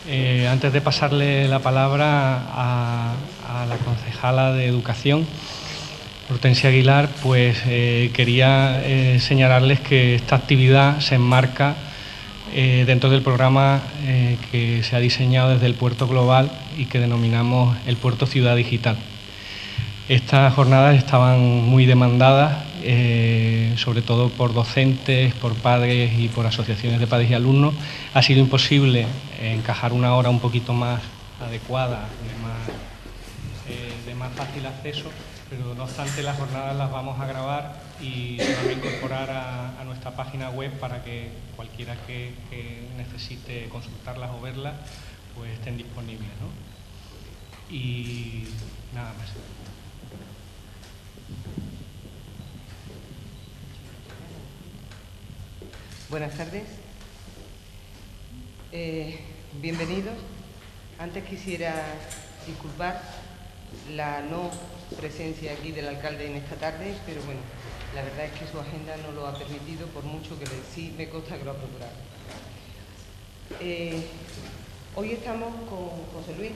Antes de pasarle la palabra a la concejala de Educación, Hortensia Aguilar, pues quería señalarles que esta actividad se enmarca dentro del programa que se ha diseñado desde el Puerto Global y que denominamos el Puerto Ciudad Digital. Estas jornadas estaban muy demandadas, sobre todo por docentes, por padres y por asociaciones de padres y alumnos. Ha sido imposible encajar una hora un poquito más adecuada, de más fácil acceso, pero no obstante las jornadas las vamos a grabar y se van a incorporar a nuestra página web para que cualquiera que necesite consultarlas o verlas pues estén disponibles, ¿no? Y nada más. Buenas tardes. Bienvenidos. Antes quisiera disculpar la no presencia aquí del alcalde en esta tarde, pero bueno, la verdad es que su agenda no lo ha permitido, por mucho que sí me consta que lo ha procurado. Hoy estamos con José Luis.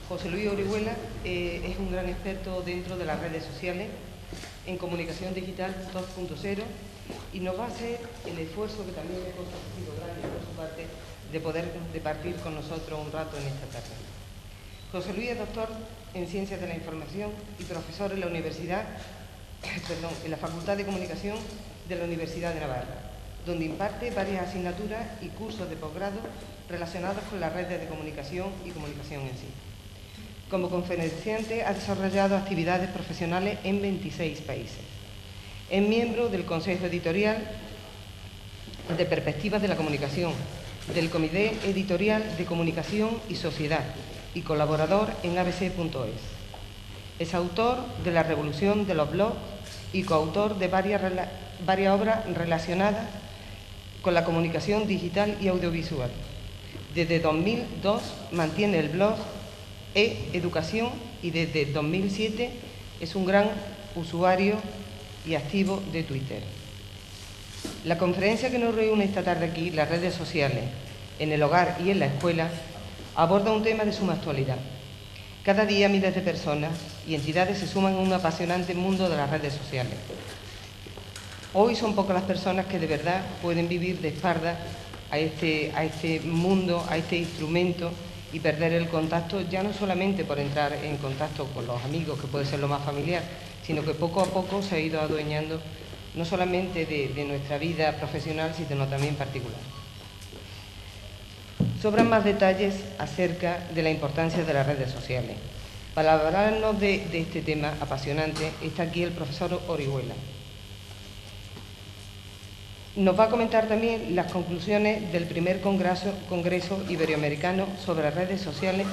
José Luis Orihuela es un gran experto dentro de las redes sociales en comunicación digital 2.0 y nos va a hacer el esfuerzo, que también me consta que ha sido grande por su parte, de poder departir con nosotros un rato en esta tarde. José Luis es doctor en Ciencias de la Información y profesor en la en la Facultad de Comunicación de la Universidad de Navarra, donde imparte varias asignaturas y cursos de posgrado relacionados con las redes de comunicación y comunicación en sí. Como conferenciante ha desarrollado actividades profesionales en 26 países. Es miembro del Consejo Editorial de Perspectivas de la Comunicación, del Comité Editorial de Comunicación y Sociedad y colaborador en abc.es. Es autor de La Revolución de los Blogs y coautor de varias obras relacionadas con la comunicación digital y audiovisual. Desde 2002 mantiene el blog e-Educación y desde 2007 es un gran usuario y activo de Twitter. La conferencia que nos reúne esta tarde aquí, las redes sociales, en el hogar y en la escuela, aborda un tema de suma actualidad. Cada día miles de personas y entidades se suman a un apasionante mundo de las redes sociales. Hoy son pocas las personas que de verdad pueden vivir de espaldas a este mundo, a este instrumento y perder el contacto, ya no solamente por entrar en contacto con los amigos, que puede ser lo más familiar, sino que poco a poco se ha ido adueñando no solamente de nuestra vida profesional, sino también particular. Sobran más detalles acerca de la importancia de las redes sociales. Para hablarnos de este tema apasionante está aquí el profesor Orihuela. Nos va a comentar también las conclusiones del primer Congreso Iberoamericano sobre redes sociales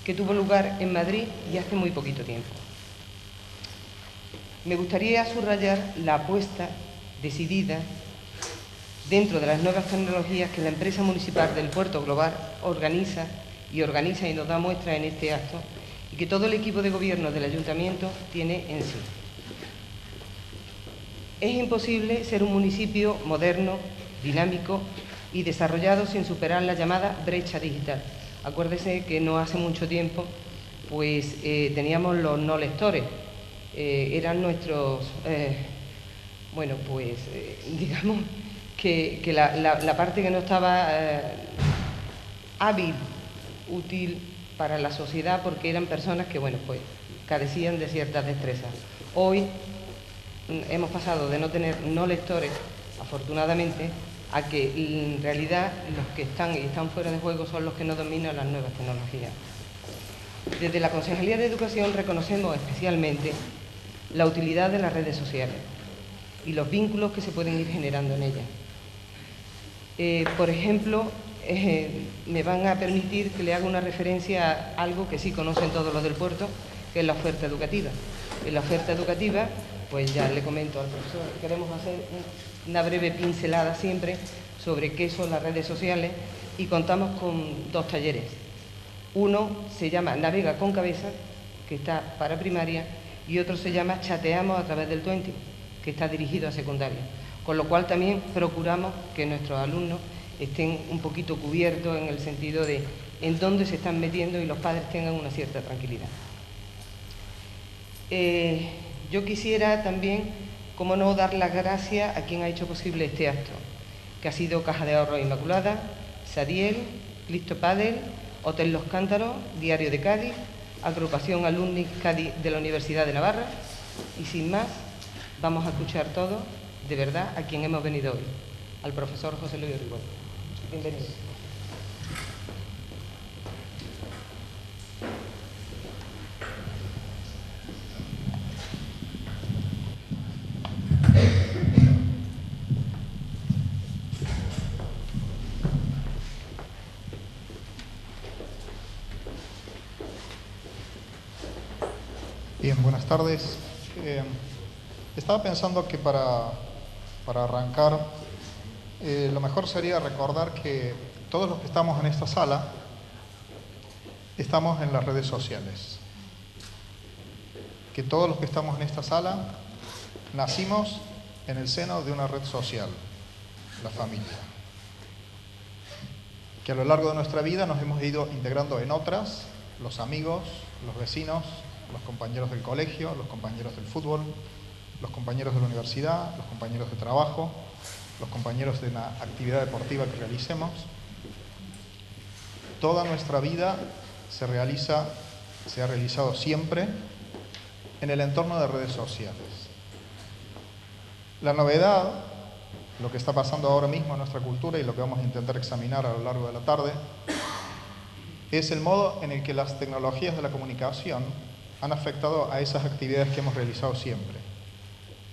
que tuvo lugar en Madrid y hace muy poquito tiempo. Me gustaría subrayar la apuesta decidida dentro de las nuevas tecnologías que la empresa municipal del Puerto Global organiza y nos da muestra en este acto y que todo el equipo de gobierno del Ayuntamiento tiene en sí. Es imposible ser un municipio moderno, dinámico y desarrollado sin superar la llamada brecha digital. Acuérdese que no hace mucho tiempo pues teníamos los no lectores, eran nuestros, digamos que la parte que no estaba hábil, útil para la sociedad, porque eran personas que, pues carecían de ciertas destrezas. Hoy hemos pasado de no tener no lectores, afortunadamente, a que en realidad los que están fuera de juego son los que no dominan las nuevas tecnologías. Desde la Concejalía de Educación reconocemos especialmente la utilidad de las redes sociales y los vínculos que se pueden ir generando en ellas. Por ejemplo, me van a permitir que le haga una referencia a algo que sí conocen todos los del puerto, que es la oferta educativa. En la oferta educativa, pues ya le comento al profesor, queremos hacer una breve pincelada siempre sobre qué son las redes sociales y contamos con 2 talleres. Uno se llama Navega con Cabeza, que está para primaria, y otro se llama Chateamos a través del 20, que está dirigido a secundaria. Con lo cual también procuramos que nuestros alumnos estén un poquito cubiertos en el sentido de en dónde se están metiendo y los padres tengan una cierta tranquilidad. Yo quisiera también, como no, dar las gracias a quien ha hecho posible este acto, que ha sido Caja de Ahorros Inmaculada, Sadiel, Listo Padel, Hotel Los Cántaros, Diario de Cádiz, Agrupación Alumni Cádiz de la Universidad de Navarra. Y sin más, vamos a escuchar todos, de verdad, a quien hemos venido hoy, al profesor José Luis Orihuela. Bienvenido. Bien, buenas tardes. Estaba pensando que para arrancar, lo mejor sería recordar que todos los que estamos en esta sala estamos en las redes sociales. Que todos los que estamos en esta sala nacimos en el seno de una red social, la familia. Que a lo largo de nuestra vida nos hemos ido integrando en otras, los amigos, los vecinos, los compañeros del colegio, los compañeros del fútbol, los compañeros de la universidad, los compañeros de trabajo, los compañeros de la actividad deportiva que realicemos. Toda nuestra vida se ha realizado siempre en el entorno de redes sociales. La novedad, lo que está pasando ahora mismo en nuestra cultura y lo que vamos a intentar examinar a lo largo de la tarde, es el modo en el que las tecnologías de la comunicación han afectado a esas actividades que hemos realizado siempre.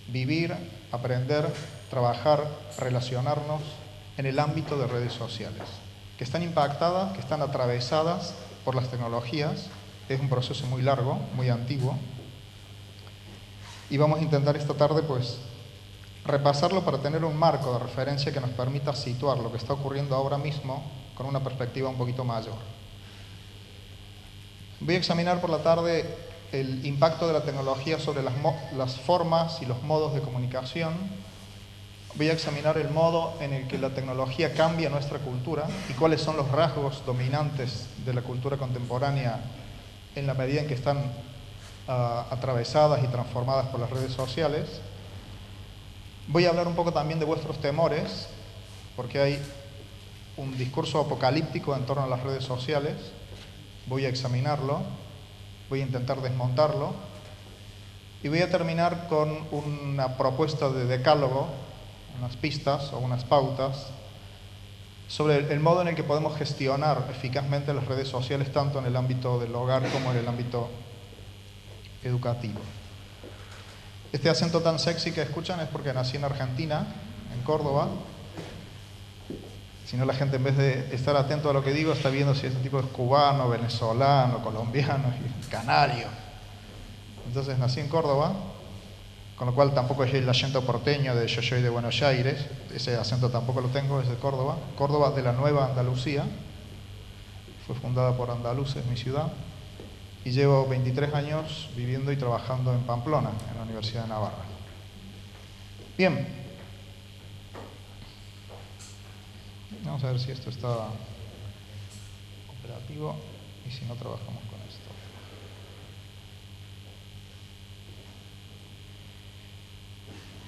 Vivir, aprender, trabajar, relacionarnos en el ámbito de redes sociales, que están impactadas, que están atravesadas por las tecnologías. Es un proceso muy largo, muy antiguo. Y vamos a intentar esta tarde, pues, repasarlo para tener un marco de referencia que nos permita situar lo que está ocurriendo ahora mismo con una perspectiva un poquito mayor. Voy a examinar por la tarde el impacto de la tecnología sobre las formas y los modos de comunicación. Voy a examinar el modo en el que la tecnología cambia nuestra cultura y cuáles son los rasgos dominantes de la cultura contemporánea en la medida en que están atravesadas y transformadas por las redes sociales. Voy a hablar un poco también de vuestros temores, porque hay un discurso apocalíptico en torno a las redes sociales. Voy a examinarlo. Voy a intentar desmontarlo y voy a terminar con una propuesta de decálogo, unas pistas o unas pautas sobre el modo en el que podemos gestionar eficazmente las redes sociales tanto en el ámbito del hogar como en el ámbito educativo. Este acento tan sexy que escuchan es porque nací en Argentina, en Córdoba. Si no, la gente en vez de estar atento a lo que digo está viendo si este tipo es cubano, venezolano, colombiano, canario. Entonces nací en Córdoba, con lo cual tampoco es el acento porteño de yo soy de Buenos Aires, ese acento tampoco lo tengo, es de Córdoba. Córdoba de la Nueva Andalucía, fue fundada por andaluces, mi ciudad, y llevo 23 años viviendo y trabajando en Pamplona, en la Universidad de Navarra. Bien. Vamos a ver si esto está operativo y si no, trabajamos con esto.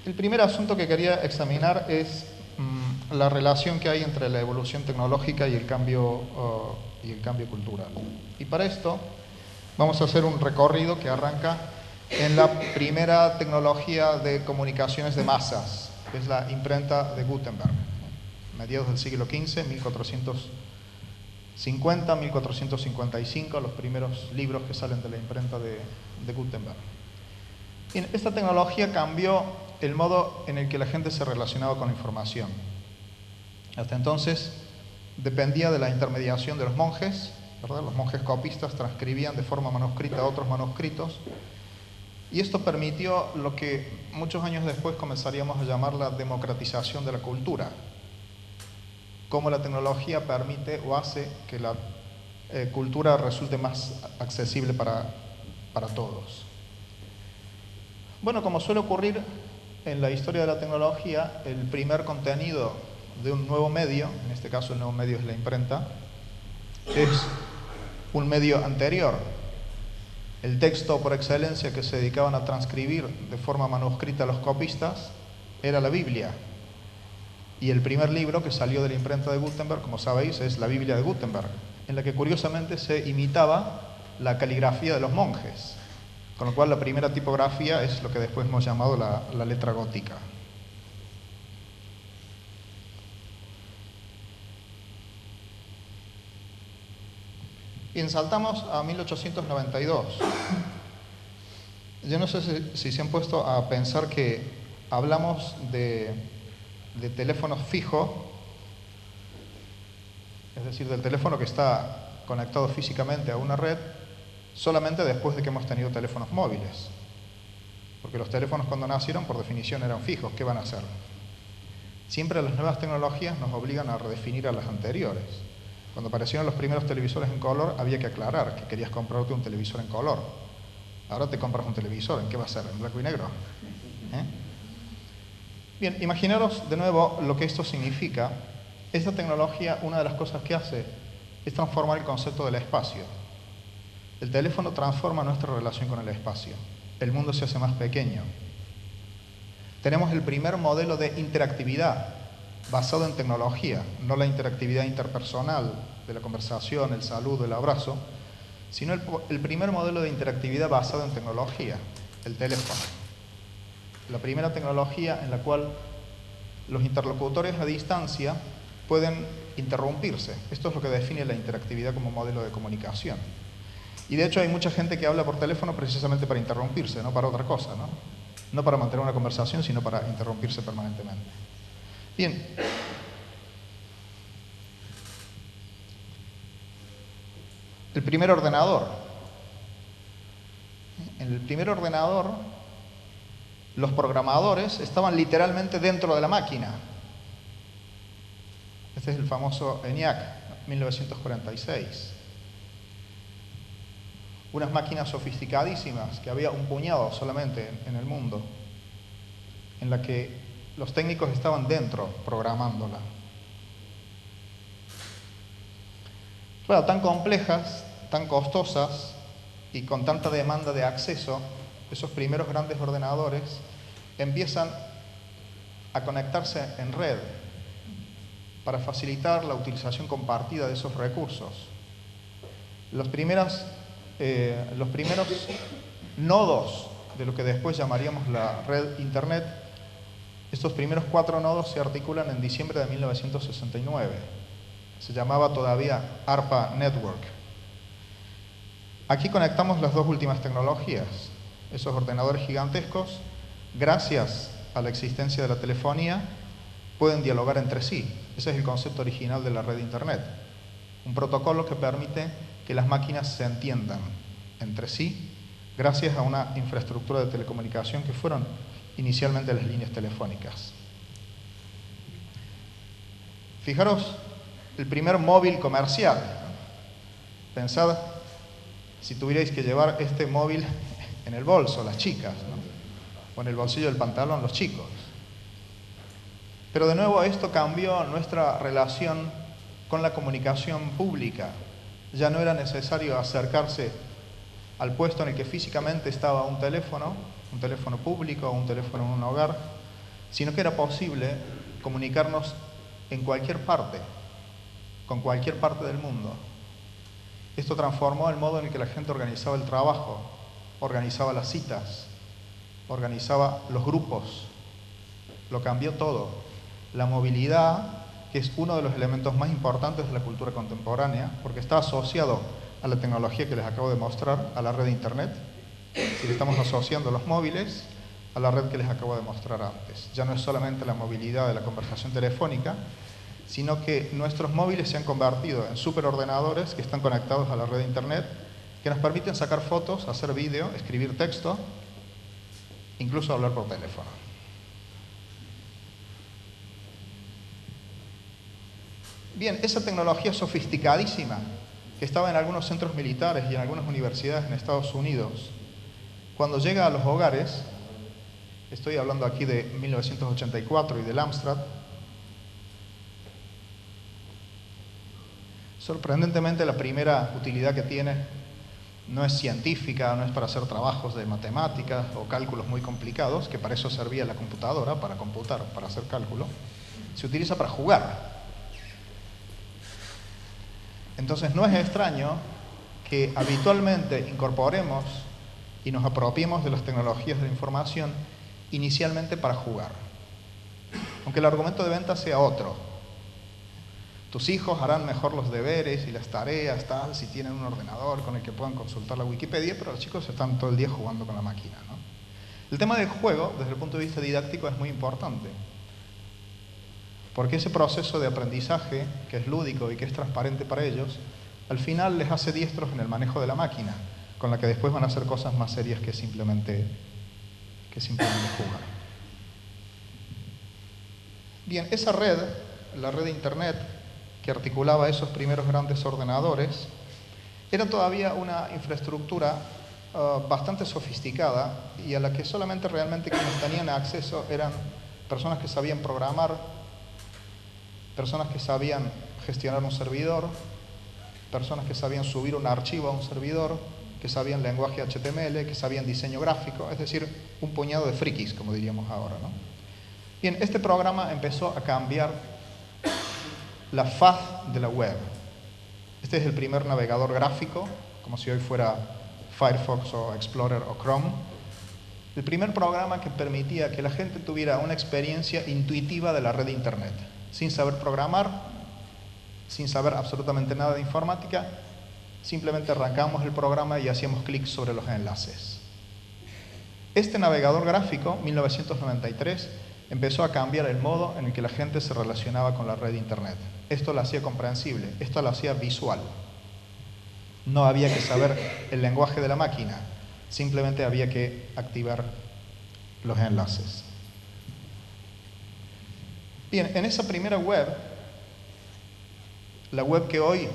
El primer asunto que quería examinar es la relación que hay entre la evolución tecnológica y el cambio cultural. Y para esto vamos a hacer un recorrido que arranca en la primera tecnología de comunicaciones de masas, que es la imprenta de Gutenberg. Mediados del siglo XV, 1450, 1455, los primeros libros que salen de la imprenta de Gutenberg. Bien, esta tecnología cambió el modo en el que la gente se relacionaba con la información. Hasta entonces dependía de la intermediación de los monjes, ¿verdad? Los monjes copistas transcribían de forma manuscrita otros manuscritos, y esto permitió lo que muchos años después comenzaríamos a llamar la democratización de la cultura. Cómo la tecnología permite o hace que la cultura resulte más accesible para todos. Bueno, como suele ocurrir en la historia de la tecnología, el primer contenido de un nuevo medio, en este caso el nuevo medio es la imprenta, es un medio anterior. El texto por excelencia que se dedicaban a transcribir de forma manuscrita los copistas era la Biblia. Y el primer libro que salió de la imprenta de Gutenberg, como sabéis, es la Biblia de Gutenberg, en la que curiosamente se imitaba la caligrafía de los monjes, con lo cual la primera tipografía es lo que después hemos llamado la letra gótica. Bien, saltamos a 1892. Yo no sé si se han puesto a pensar que hablamos de teléfonos fijos, es decir, del teléfono que está conectado físicamente a una red, solamente después de que hemos tenido teléfonos móviles. Porque los teléfonos cuando nacieron, por definición, eran fijos. ¿Qué van a hacer? Siempre las nuevas tecnologías nos obligan a redefinir a las anteriores. Cuando aparecieron los primeros televisores en color, había que aclarar que querías comprarte un televisor en color. Ahora te compras un televisor, ¿en qué va a ser? ¿En blanco y negro? Bien, imaginaros de nuevo lo que esto significa. Esta tecnología, una de las cosas que hace es transformar el concepto del espacio. El teléfono transforma nuestra relación con el espacio. El mundo se hace más pequeño. Tenemos el primer modelo de interactividad basado en tecnología, no la interactividad interpersonal de la conversación, el saludo, el abrazo, sino el primer modelo de interactividad basado en tecnología, el teléfono. La primera tecnología en la cual los interlocutores a distancia pueden interrumpirse. Esto es lo que define la interactividad como modelo de comunicación. Y de hecho hay mucha gente que habla por teléfono precisamente para interrumpirse, no para otra cosa, ¿no? No para mantener una conversación, sino para interrumpirse permanentemente. Bien. El primer ordenador. En el primer ordenador, los programadores estaban literalmente dentro de la máquina. Este es el famoso ENIAC, 1946. Unas máquinas sofisticadísimas, que había un puñado solamente en el mundo, en la que los técnicos estaban dentro programándola. Claro, tan complejas, tan costosas y con tanta demanda de acceso, esos primeros grandes ordenadores empiezan a conectarse en red para facilitar la utilización compartida de esos recursos. Los primeros nodos de lo que después llamaríamos la red Internet, estos primeros 4 nodos se articulan en diciembre de 1969. Se llamaba todavía ARPA Network. Aquí conectamos las dos últimas tecnologías. Esos ordenadores gigantescos, gracias a la existencia de la telefonía, pueden dialogar entre sí. Ese es el concepto original de la red Internet. Un protocolo que permite que las máquinas se entiendan entre sí gracias a una infraestructura de telecomunicación que fueron inicialmente las líneas telefónicas. Fijaros el primer móvil comercial. Pensad si tuvierais que llevar este móvil en el bolso, las chicas, ¿no? O en el bolsillo del pantalón, los chicos. Pero de nuevo esto cambió nuestra relación con la comunicación pública. Ya no era necesario acercarse al puesto en el que físicamente estaba un teléfono público o un teléfono en un hogar, sino que era posible comunicarnos en cualquier parte, con cualquier parte del mundo. Esto transformó el modo en el que la gente organizaba el trabajo, organizaba las citas, organizaba los grupos. Lo cambió todo. La movilidad, que es uno de los elementos más importantes de la cultura contemporánea, porque está asociado a la tecnología que les acabo de mostrar, a la red de Internet. Si le estamos asociando los móviles a la red que les acabo de mostrar antes. Ya no es solamente la movilidad de la conversación telefónica, sino que nuestros móviles se han convertido en superordenadores que están conectados a la red de Internet, que nos permiten sacar fotos, hacer vídeo, escribir texto, incluso hablar por teléfono. Bien, esa tecnología sofisticadísima que estaba en algunos centros militares y en algunas universidades en Estados Unidos, cuando llega a los hogares, estoy hablando aquí de 1984 y del Amstrad, Sorprendentemente, la primera utilidad que tiene no es científica, no es para hacer trabajos de matemáticas o cálculos muy complicados, que para eso servía la computadora, para computar, para hacer cálculo. Se utiliza para jugar. Entonces no es extraño que habitualmente incorporemos y nos apropiemos de las tecnologías de la información inicialmente para jugar. Aunque el argumento de venta sea otro. Tus hijos harán mejor los deberes y las tareas, tal, si tienen un ordenador con el que puedan consultar la Wikipedia, pero los chicos están todo el día jugando con la máquina, ¿no? El tema del juego, desde el punto de vista didáctico, es muy importante. Porque ese proceso de aprendizaje, que es lúdico y que es transparente para ellos, al final les hace diestros en el manejo de la máquina, con la que después van a hacer cosas más serias que simplemente jugar. Bien, esa red, la red de Internet, que articulaba esos primeros grandes ordenadores, era todavía una infraestructura bastante sofisticada y a la que solamente realmente quienes tenían acceso eran personas que sabían programar, personas que sabían gestionar un servidor, personas que sabían subir un archivo a un servidor, que sabían lenguaje HTML, que sabían diseño gráfico, es decir, un puñado de frikis, como diríamos ahora, ¿no? Bien, este programa empezó a cambiar la faz de la web. Este es el primer navegador gráfico, como si hoy fuera Firefox o Explorer o Chrome. El primer programa que permitía que la gente tuviera una experiencia intuitiva de la red de Internet, sin saber programar, sin saber absolutamente nada de informática, simplemente arrancamos el programa y hacíamos clic sobre los enlaces. Este navegador gráfico, 1993, empezó a cambiar el modo en el que la gente se relacionaba con la red de Internet. Esto lo hacía comprensible, esto lo hacía visual. No había que saber el lenguaje de la máquina, simplemente había que activar los enlaces. Bien, en esa primera web, la web que hoy,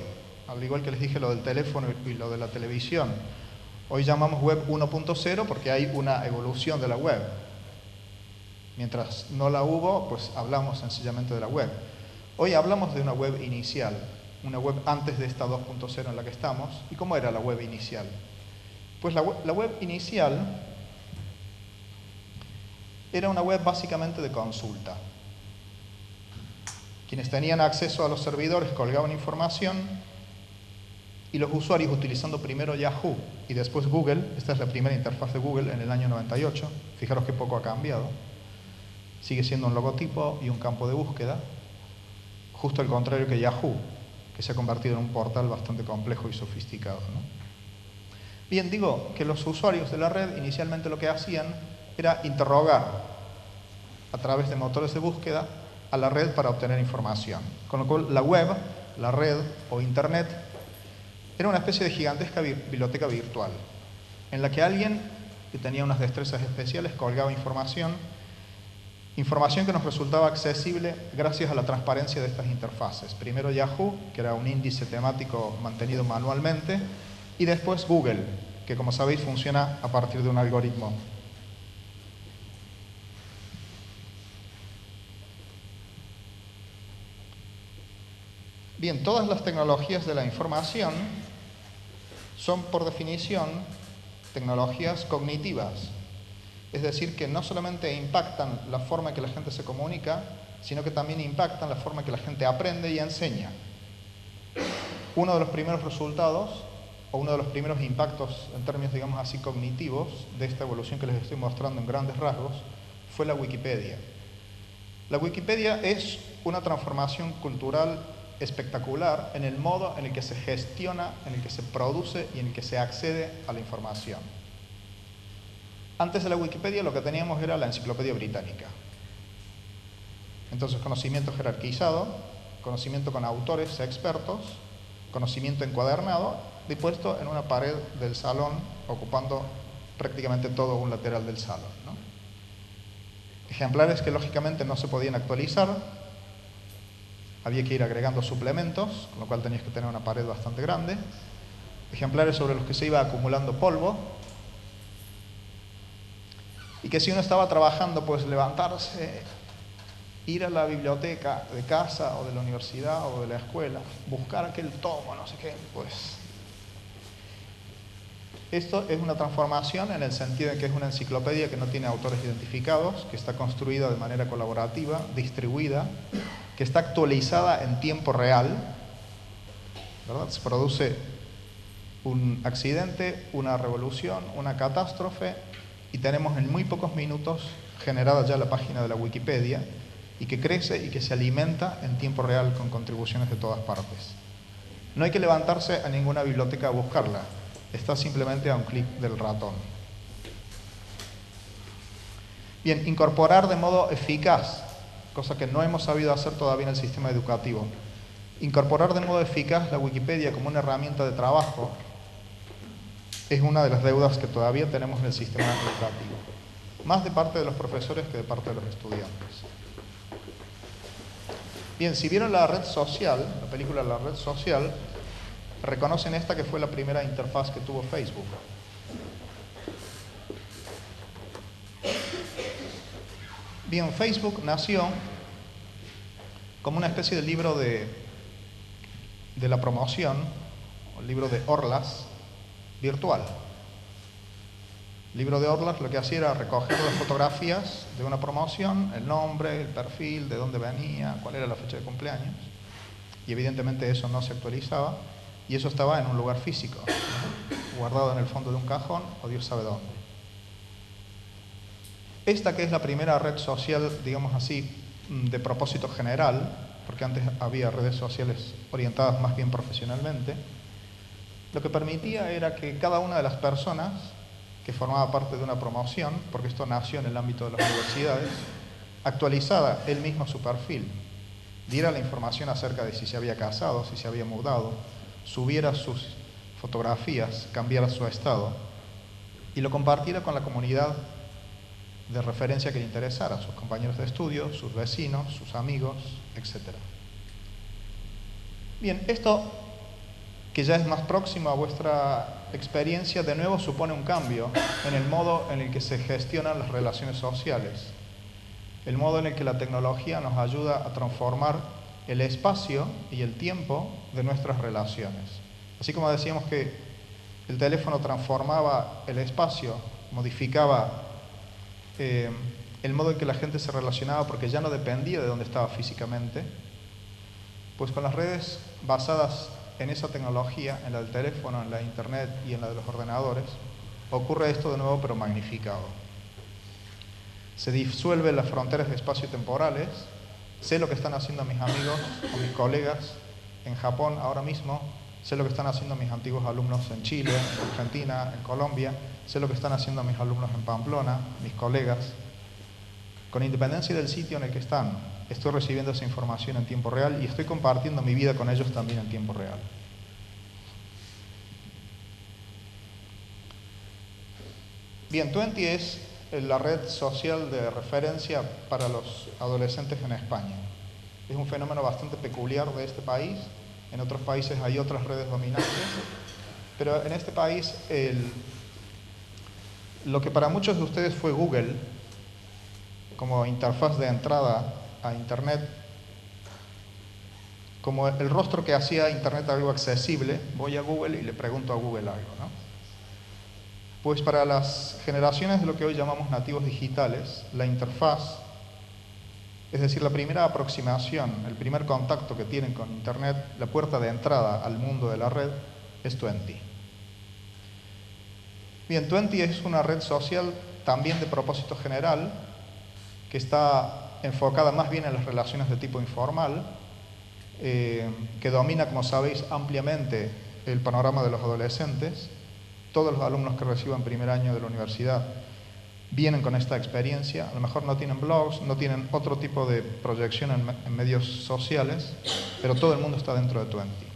al igual que les dije lo del teléfono y lo de la televisión, hoy llamamos web 1.0 porque hay una evolución de la web. Mientras no la hubo, pues hablamos sencillamente de la web. Hoy hablamos de una web inicial, una web antes de esta 2.0 en la que estamos. ¿Y cómo era la web inicial? Pues la web inicial era una web básicamente de consulta. Quienes tenían acceso a los servidores colgaban información y los usuarios, utilizando primero Yahoo y después Google, esta es la primera interfaz de Google en el año 98, fijaros que poco ha cambiado, sigue siendo un logotipo y un campo de búsqueda, justo al contrario que Yahoo, que se ha convertido en un portal bastante complejo y sofisticado, ¿no? Bien, digo que los usuarios de la red inicialmente lo que hacían era interrogar a través de motores de búsqueda a la red para obtener información. Con lo cual la web, la red o Internet era una especie de gigantesca biblioteca virtual en la que alguien que tenía unas destrezas especiales colgaba información que nos resultaba accesible gracias a la transparencia de estas interfaces. Primero Yahoo, que era un índice temático mantenido manualmente, y después Google, que como sabéis funciona a partir de un algoritmo. Bien, todas las tecnologías de la información son por definición tecnologías cognitivas. Es decir, que no solamente impactan la forma en que la gente se comunica, sino que también impactan la forma en que la gente aprende y enseña. Uno de los primeros resultados, o uno de los primeros impactos en términos, digamos así, cognitivos de esta evolución que les estoy mostrando en grandes rasgos, fue la Wikipedia. La Wikipedia es una transformación cultural espectacular en el modo en el que se gestiona, en el que se produce y en el que se accede a la información. Antes de la Wikipedia lo que teníamos era la Enciclopedia Británica. Entonces, conocimiento jerarquizado, conocimiento con autores expertos, conocimiento encuadernado, dispuesto en una pared del salón, ocupando prácticamente todo un lateral del salón, ¿no? Ejemplares que lógicamente no se podían actualizar, había que ir agregando suplementos, con lo cual tenías que tener una pared bastante grande, ejemplares sobre los que se iba acumulando polvo, y que si uno estaba trabajando, pues levantarse ir a la biblioteca de casa o de la universidad o de la escuela, buscar aquel tomo, no sé qué, pues esto es una transformación en el sentido de que es una enciclopedia que no tiene autores identificados, que está construida de manera colaborativa, distribuida, que está actualizada en tiempo real, ¿verdad? Se produce un accidente, una revolución, una catástrofe, y tenemos en muy pocos minutos generada ya la página de la Wikipedia, y que crece y que se alimenta en tiempo real con contribuciones de todas partes. No hay que levantarse a ninguna biblioteca a buscarla, está simplemente a un clic del ratón. Bien, incorporar de modo eficaz, cosa que no hemos sabido hacer todavía en el sistema educativo, incorporar de modo eficaz la Wikipedia como una herramienta de trabajo es una de las deudas que todavía tenemos en el sistema educativo, más de parte de los profesores que de parte de los estudiantes. Bien, si vieron La Red Social, la película La Red Social, reconocen esta que fue la primera interfaz que tuvo Facebook. Bien, Facebook nació como una especie de libro de la promoción, o libro de Orlas, virtual. El libro de Orlas lo que hacía era recoger las fotografías de una promoción, el nombre, el perfil, de dónde venía, cuál era la fecha de cumpleaños, y evidentemente eso no se actualizaba, y eso estaba en un lugar físico, ¿no? Guardado en el fondo de un cajón o Dios sabe dónde. Esta que es la primera red social, digamos así, de propósito general, porque antes había redes sociales orientadas más bien profesionalmente, lo que permitía era que cada una de las personas que formaba parte de una promoción, porque esto nació en el ámbito de las universidades, actualizara él mismo su perfil, diera la información acerca de si se había casado, si se había mudado, subiera sus fotografías, cambiara su estado y lo compartiera con la comunidad de referencia que le interesara, sus compañeros de estudio, sus vecinos, sus amigos, etc. Bien, esto que ya es más próximo a vuestra experiencia, de nuevo supone un cambio en el modo en el que se gestionan las relaciones sociales, el modo en el que la tecnología nos ayuda a transformar el espacio y el tiempo de nuestras relaciones. Así como decíamos que el teléfono transformaba el espacio, modificaba el modo en que la gente se relacionaba porque ya no dependía de dónde estaba físicamente, pues con las redes basadas en esa tecnología, en la del teléfono, en la de internet y en la de los ordenadores, ocurre esto de nuevo pero magnificado. Se disuelven las fronteras de espacio-temporales. Sé lo que están haciendo mis amigos o mis colegas en Japón ahora mismo, sé lo que están haciendo mis antiguos alumnos en Chile, en Argentina, en Colombia, sé lo que están haciendo mis alumnos en Pamplona, mis colegas. Con independencia del sitio en el que están, estoy recibiendo esa información en tiempo real y estoy compartiendo mi vida con ellos también en tiempo real. Bien, Twenty es la red social de referencia para los adolescentes en España. Es un fenómeno bastante peculiar de este país. En otros países hay otras redes dominantes, pero en este país lo que para muchos de ustedes fue Google como interfaz de entrada a Internet, como el rostro que hacía Internet algo accesible, voy a Google y le pregunto a Google algo, ¿no? Pues para las generaciones de lo que hoy llamamos nativos digitales, la interfaz, es decir, la primera aproximación, el primer contacto que tienen con Internet, la puerta de entrada al mundo de la red, es Twenty. Bien, Twenty es una red social también de propósito general, que está enfocada más bien en las relaciones de tipo informal, que domina, como sabéis, ampliamente el panorama de los adolescentes. Todos los alumnos que reciban primer año de la universidad vienen con esta experiencia. A lo mejor no tienen blogs, no tienen otro tipo de proyección en medios sociales, pero todo el mundo está dentro de Twenty.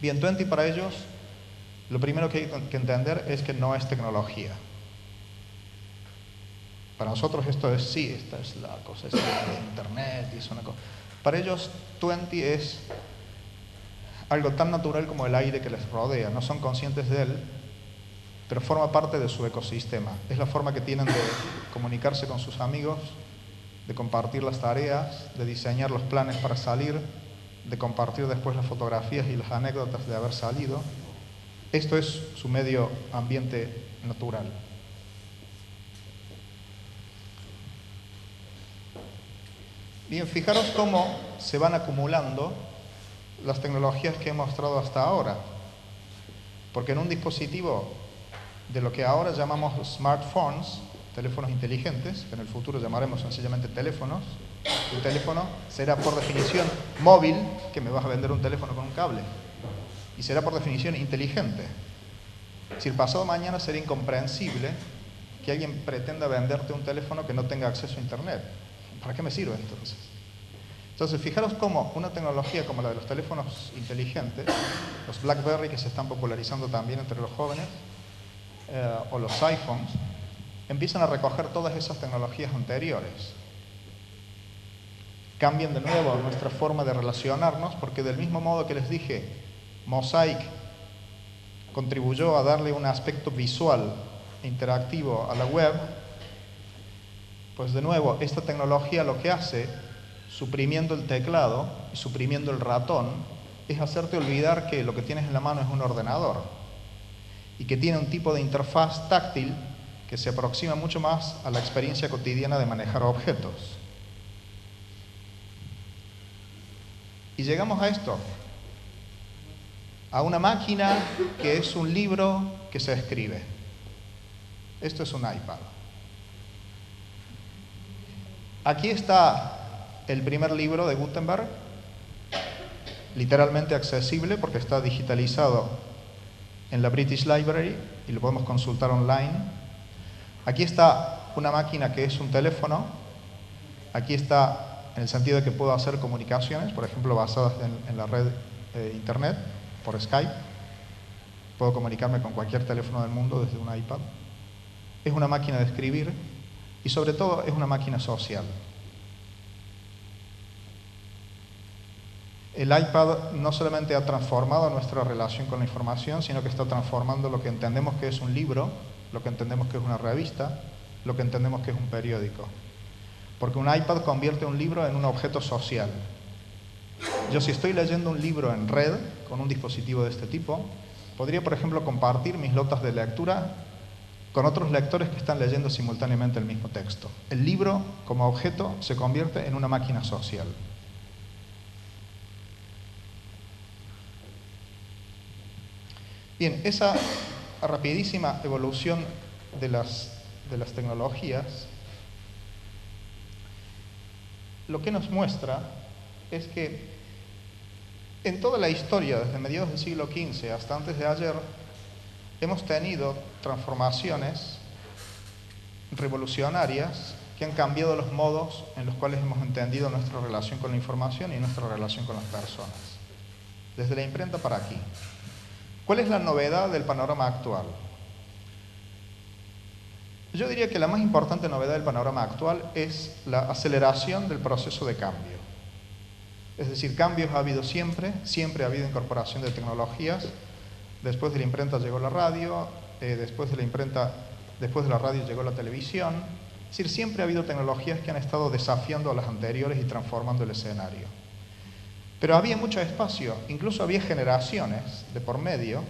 Bien, Twenty para ellos, lo primero que hay que entender es que no es tecnología. Para nosotros esto es, sí, esta es la cosa de Internet y es una cosa. Para ellos, Twenty es algo tan natural como el aire que les rodea. No son conscientes de él, pero forma parte de su ecosistema. Es la forma que tienen de comunicarse con sus amigos, de compartir las tareas, de diseñar los planes para salir, de compartir después las fotografías y las anécdotas de haber salido. Esto es su medio ambiente natural. Bien, fijaros cómo se van acumulando las tecnologías que he mostrado hasta ahora. Porque en un dispositivo de lo que ahora llamamos smartphones, teléfonos inteligentes, que en el futuro llamaremos sencillamente teléfonos, un teléfono será por definición móvil, que me vas a vender un teléfono con un cable, y será por definición inteligente. Es decir, pasado mañana sería incomprensible que alguien pretenda venderte un teléfono que no tenga acceso a Internet. ¿Para qué me sirve entonces? Entonces, fijaros cómo una tecnología como la de los teléfonos inteligentes, los BlackBerry que se están popularizando también entre los jóvenes, o los iPhones, empiezan a recoger todas esas tecnologías anteriores. Cambian de nuevo nuestra forma de relacionarnos, porque del mismo modo que les dije, Mosaic contribuyó a darle un aspecto visual e interactivo a la web, pues de nuevo, esta tecnología lo que hace, suprimiendo el teclado y suprimiendo el ratón, es hacerte olvidar que lo que tienes en la mano es un ordenador y que tiene un tipo de interfaz táctil que se aproxima mucho más a la experiencia cotidiana de manejar objetos. Y llegamos a esto, a una máquina que es un libro que se escribe. Esto es un iPad. Aquí está el primer libro de Gutenberg, literalmente accesible porque está digitalizado en la British Library y lo podemos consultar online. Aquí está una máquina que es un teléfono. Aquí está en el sentido de que puedo hacer comunicaciones, por ejemplo, basadas en la red Internet, por Skype. Puedo comunicarme con cualquier teléfono del mundo desde un iPad. Es una máquina de escribir y sobre todo es una máquina social. El iPad no solamente ha transformado nuestra relación con la información, sino que está transformando lo que entendemos que es un libro, lo que entendemos que es una revista, lo que entendemos que es un periódico. Porque un iPad convierte un libro en un objeto social. Yo, si estoy leyendo un libro en red, con un dispositivo de este tipo, podría, por ejemplo, compartir mis notas de lectura con otros lectores que están leyendo simultáneamente el mismo texto. El libro, como objeto, se convierte en una máquina social. Bien, esa rapidísima evolución de las tecnologías lo que nos muestra es que en toda la historia, desde mediados del siglo XV hasta antes de ayer, hemos tenido transformaciones revolucionarias que han cambiado los modos en los cuales hemos entendido nuestra relación con la información y nuestra relación con las personas. Desde la imprenta para aquí. ¿Cuál es la novedad del panorama actual? Yo diría que la más importante novedad del panorama actual es la aceleración del proceso de cambio. Es decir, cambios ha habido siempre, siempre ha habido incorporación de tecnologías. Después de la imprenta llegó la radio, después de la radio llegó la televisión. Es decir, siempre ha habido tecnologías que han estado desafiando a las anteriores y transformando el escenario. Pero había mucho espacio, incluso había generaciones de por medio,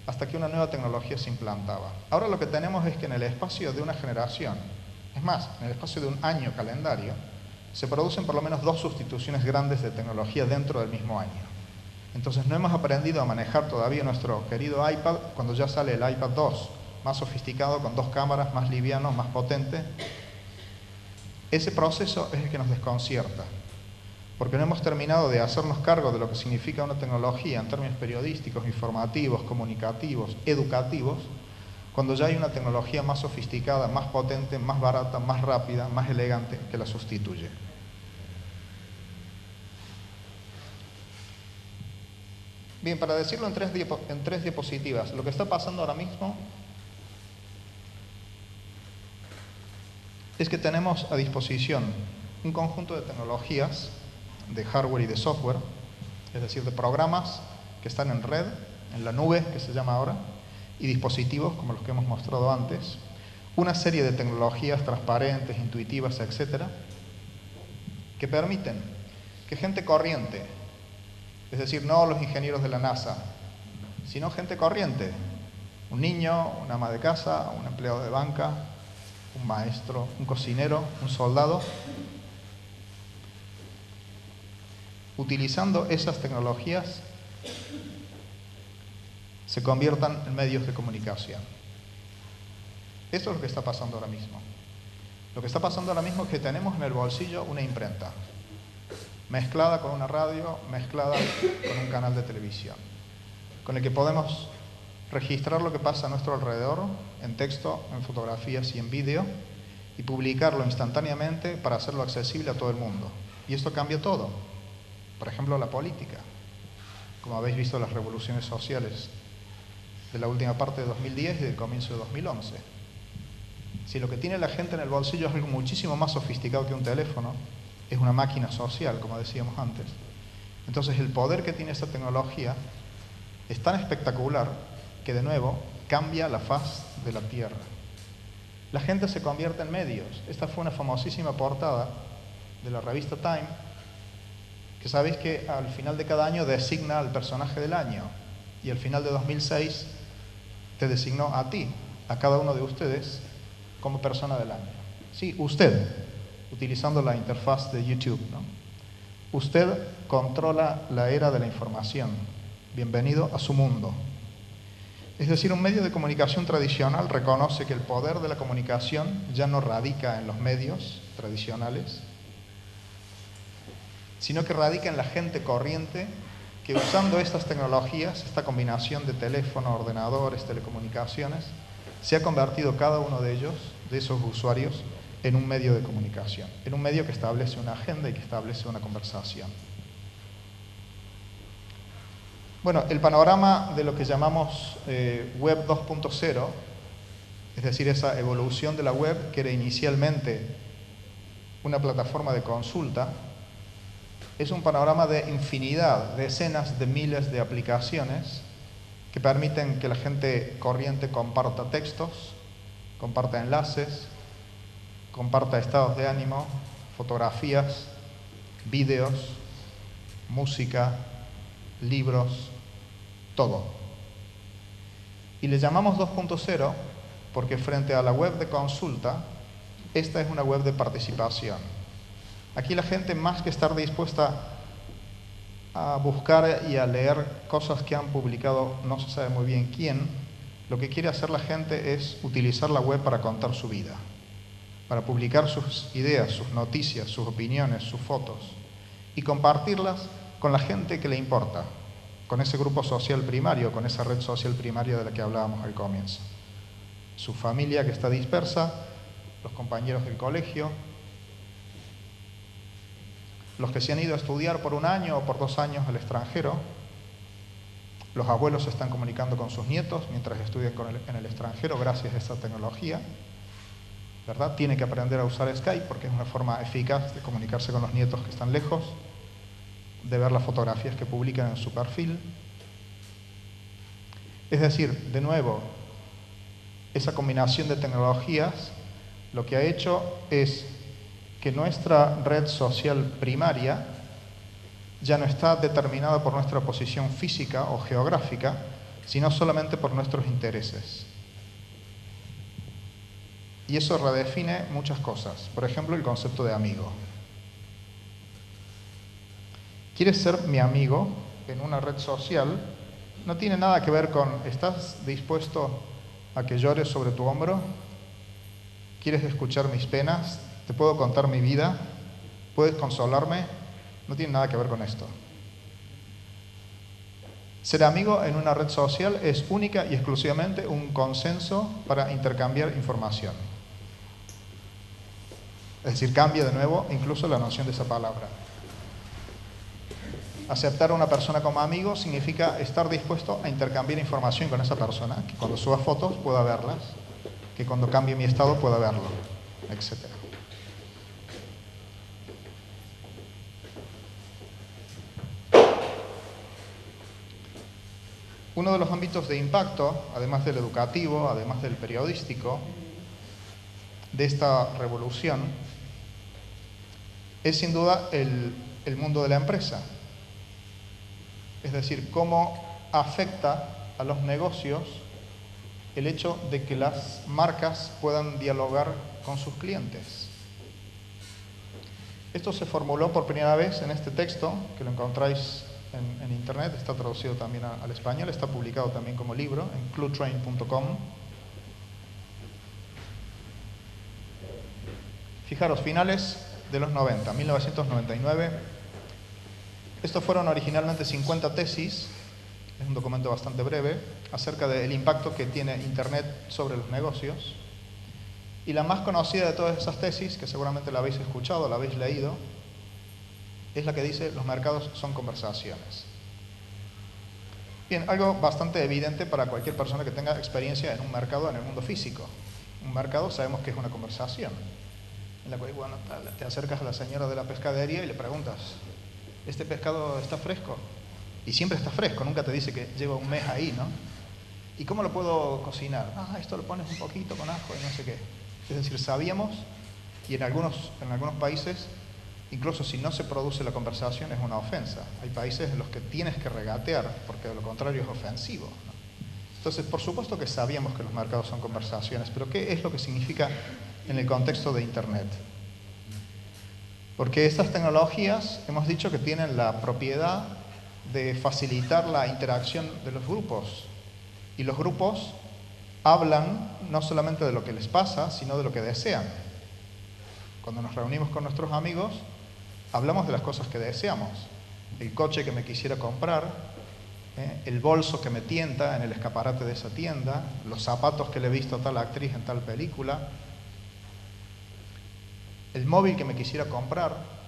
hasta que una nueva tecnología se implantaba. Ahora lo que tenemos es que en el espacio de una generación, es más, en el espacio de un año calendario, se producen por lo menos 2 sustituciones grandes de tecnología dentro del mismo año. Entonces no hemos aprendido a manejar todavía nuestro querido iPad cuando ya sale el iPad 2, más sofisticado, con 2 cámaras, más liviano, más potente. Ese proceso es el que nos desconcierta, porque no hemos terminado de hacernos cargo de lo que significa una tecnología en términos periodísticos, informativos, comunicativos, educativos, cuando ya hay una tecnología más sofisticada, más potente, más barata, más rápida, más elegante que la sustituye. Bien, para decirlo en tres diapositivas, lo que está pasando ahora mismo es que tenemos a disposición un conjunto de tecnologías, de hardware y de software, es decir, de programas que están en red, en la nube, que se llama ahora, y dispositivos como los que hemos mostrado antes, una serie de tecnologías transparentes, intuitivas, etc. que permiten que gente corriente, es decir, no los ingenieros de la NASA, sino gente corriente, un niño, una ama de casa, un empleado de banca, un maestro, un cocinero, un soldado, utilizando esas tecnologías, se conviertan en medios de comunicación. Esto es lo que está pasando ahora mismo. Lo que está pasando ahora mismo es que tenemos en el bolsillo una imprenta, mezclada con una radio, mezclada con un canal de televisión, con el que podemos registrar lo que pasa a nuestro alrededor, en texto, en fotografías y en vídeo, y publicarlo instantáneamente para hacerlo accesible a todo el mundo. Y esto cambia todo. Por ejemplo, la política. Como habéis visto, las revoluciones sociales de la última parte de 2010 y del comienzo de 2011. Si lo que tiene la gente en el bolsillo es algo muchísimo más sofisticado que un teléfono, es una máquina social, como decíamos antes. Entonces, el poder que tiene esta tecnología es tan espectacular que, de nuevo, cambia la faz de la Tierra. La gente se convierte en medios. Esta fue una famosísima portada de la revista Time, que sabéis que al final de cada año designa al personaje del año, y al final de 2006 te designó a ti, a cada uno de ustedes, como persona del año. Sí, usted, utilizando la interfaz de YouTube, ¿no? Usted controla la era de la información. Bienvenido a su mundo. Es decir, un medio de comunicación tradicional reconoce que el poder de la comunicación ya no radica en los medios tradicionales, sino que radica en la gente corriente que, usando estas tecnologías, esta combinación de teléfono, ordenadores, telecomunicaciones, se ha convertido cada uno de ellos, de esos usuarios, en un medio de comunicación, en un medio que establece una agenda y que establece una conversación. Bueno, el panorama de lo que llamamos Web 2.0, es decir, esa evolución de la web que era inicialmente una plataforma de consulta, es un panorama de infinidad, decenas de miles de aplicaciones que permiten que la gente corriente comparta textos, comparta enlaces, comparta estados de ánimo, fotografías, vídeos, música, libros, todo. Y le llamamos 2.0 porque, frente a la web de consulta, esta es una web de participación. Aquí la gente, más que estar dispuesta a buscar y a leer cosas que han publicado no se sabe muy bien quién, lo que quiere hacer la gente es utilizar la web para contar su vida, para publicar sus ideas, sus noticias, sus opiniones, sus fotos, y compartirlas con la gente que le importa, con ese grupo social primario, con esa red social primaria de la que hablábamos al comienzo. Su familia que está dispersa, los compañeros del colegio, los que se han ido a estudiar por 1 año o por 2 años al extranjero, los abuelos se están comunicando con sus nietos mientras estudian en el extranjero gracias a esta tecnología, ¿verdad? Tiene que aprender a usar Skype porque es una forma eficaz de comunicarse con los nietos que están lejos, de ver las fotografías que publican en su perfil. Es decir, de nuevo, esa combinación de tecnologías lo que ha hecho es que nuestra red social primaria ya no está determinada por nuestra posición física o geográfica, sino solamente por nuestros intereses. Y eso redefine muchas cosas. Por ejemplo, el concepto de amigo. ¿Quieres ser mi amigo en una red social? No tiene nada que ver con ¿estás dispuesto a que llore sobre tu hombro? ¿Quieres escuchar mis penas? ¿Te puedo contar mi vida? ¿Puedes consolarme? No tiene nada que ver con esto. Ser amigo en una red social es única y exclusivamente un consenso para intercambiar información. Es decir, cambia de nuevo incluso la noción de esa palabra. Aceptar a una persona como amigo significa estar dispuesto a intercambiar información con esa persona, que cuando suba fotos pueda verlas, que cuando cambie mi estado pueda verlo, etc. Uno de los ámbitos de impacto, además del educativo, además del periodístico, de esta revolución, es sin duda el mundo de la empresa. Es decir, cómo afecta a los negocios el hecho de que las marcas puedan dialogar con sus clientes. Esto se formuló por primera vez en este texto, que lo encontráis en internet, está traducido también al español, está publicado también como libro en cluetrain.com. Fijaros, finales de los 90, 1999. Estos fueron originalmente 50 tesis, es un documento bastante breve, acerca del impacto que tiene Internet sobre los negocios. Y la más conocida de todas esas tesis, que seguramente la habéis escuchado, la habéis leído, es la que dice: los mercados son conversaciones. Bien, algo bastante evidente para cualquier persona que tenga experiencia en un mercado en el mundo físico. Un mercado sabemos que es una conversación, en la cual, bueno, te acercas a la señora de la pescadería y le preguntas: ¿este pescado está fresco? Y siempre está fresco, nunca te dice que lleva un mes ahí, ¿no? ¿Y cómo lo puedo cocinar? Esto lo pones un poquito con ajo y no sé qué. Es decir, sabíamos, y en algunos países, incluso si no se produce la conversación, es una ofensa. Hay países en los que tienes que regatear, porque de lo contrario es ofensivo, ¿no? Entonces, por supuesto que sabíamos que los mercados son conversaciones, pero ¿qué es lo que significa en el contexto de Internet? Porque estas tecnologías, hemos dicho que tienen la propiedad de facilitar la interacción de los grupos. Y los grupos hablan no solamente de lo que les pasa, sino de lo que desean. Cuando nos reunimos con nuestros amigos, hablamos de las cosas que deseamos. El coche que me quisiera comprar, el bolso que me tienta en el escaparate de esa tienda, los zapatos que le he visto a tal actriz en tal película, el móvil que me quisiera comprar.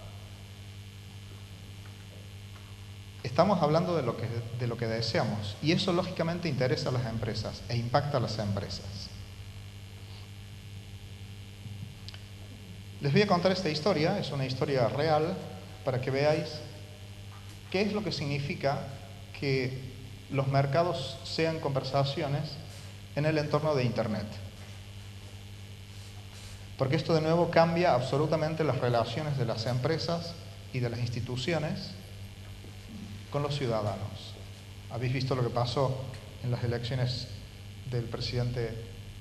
Estamos hablando de lo que deseamos, y eso lógicamente interesa a las empresas e impacta a las empresas. Les voy a contar esta historia, es una historia real, para que veáis qué es lo que significa que los mercados sean conversaciones en el entorno de Internet. Porque esto de nuevo cambia absolutamente las relaciones de las empresas y de las instituciones con los ciudadanos. Habéis visto lo que pasó en las elecciones del presidente,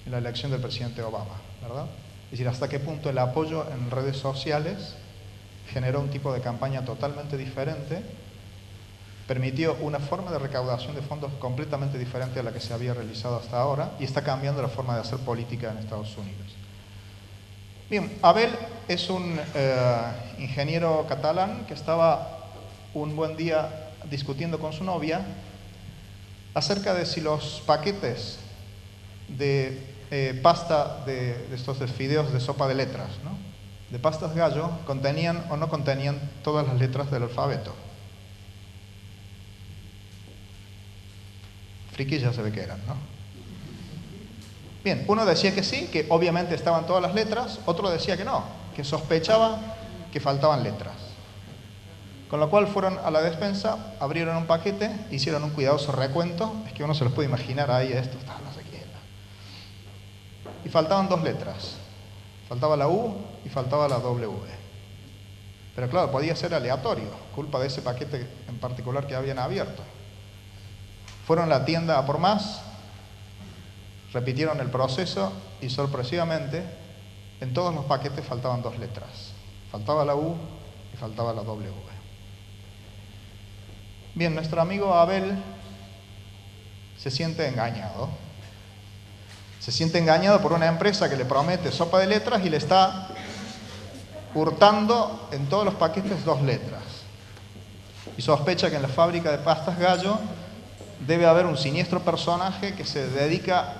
en la elección del presidente Obama, ¿verdad? Es decir, hasta qué punto el apoyo en redes sociales generó un tipo de campaña totalmente diferente, permitió una forma de recaudación de fondos completamente diferente a la que se había realizado hasta ahora, y está cambiando la forma de hacer política en Estados Unidos. Bien, Abel es un ingeniero catalán que estaba un buen día discutiendo con su novia acerca de si los paquetes de pasta de estos de fideos de sopa de letras, ¿no?, de pastas gallo, contenían o no contenían todas las letras del alfabeto. Frikis ya se ve que eran, ¿no? Bien, uno decía que sí, que obviamente estaban todas las letras, otro decía que no, que sospechaba que faltaban letras. Con lo cual fueron a la despensa, abrieron un paquete, hicieron un cuidadoso recuento, es que uno se los puede imaginar ahí, esto está no sé qué. Y faltaban dos letras, faltaba la U y faltaba la W. Pero claro, podía ser aleatorio, culpa de ese paquete en particular que habían abierto. Fueron a la tienda a por más, repitieron el proceso y sorpresivamente en todos los paquetes faltaban dos letras. Faltaba la U y faltaba la W. Bien, nuestro amigo Abel se siente engañado. Se siente engañado por una empresa que le promete sopa de letras y le está hurtando en todos los paquetes dos letras. Y sospecha que en la fábrica de pastas gallo debe haber un siniestro personaje que se dedica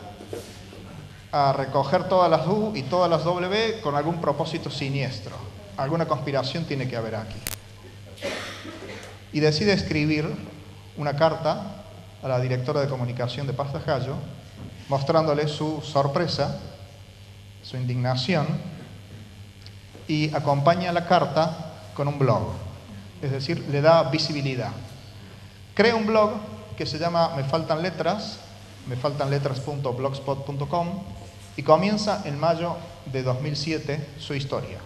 a recoger todas las U y todas las W con algún propósito siniestro. Alguna conspiración tiene que haber aquí. Y decide escribir una carta a la directora de comunicación de Pastas Gallo, mostrándole su sorpresa, su indignación, y acompaña la carta con un blog, es decir, le da visibilidad. Crea un blog que se llama mefaltanletras.blogspot.com y comienza en mayo de 2007 su historia.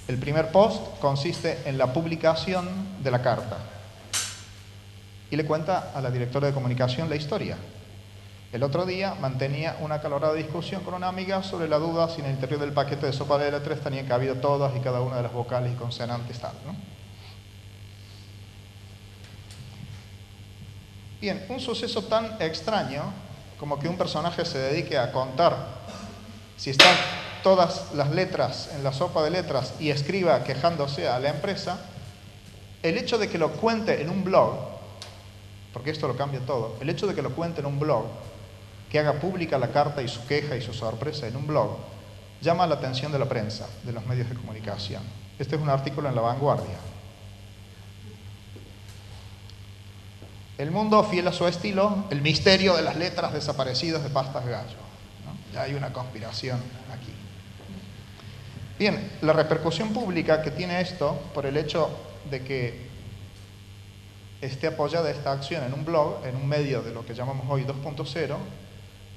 El primer post consiste en la publicación de la carta y le cuenta a la directora de comunicación la historia. El otro día mantenía una acalorada discusión con una amiga sobre la duda si en el interior del paquete de sopa de letras tenían cabido todas y cada una de las vocales y consonantes tal, ¿no? Bien, un suceso tan extraño como que un personaje se dedique a contar si están todas las letras en la sopa de letras y escriba quejándose a la empresa, el hecho de que lo cuente en un blog, porque esto lo cambia todo, el hecho de que lo cuente en un blog, que haga pública la carta y su queja y su sorpresa en un blog, llama la atención de la prensa, de los medios de comunicación. Este es un artículo en La Vanguardia. El mundo fiel a su estilo, el misterio de las letras desaparecidas de Pastas Gallo, ¿no? Ya hay una conspiración aquí. Bien, la repercusión pública que tiene esto, por el hecho de que esté apoyada esta acción en un blog, en un medio de lo que llamamos hoy 2.0,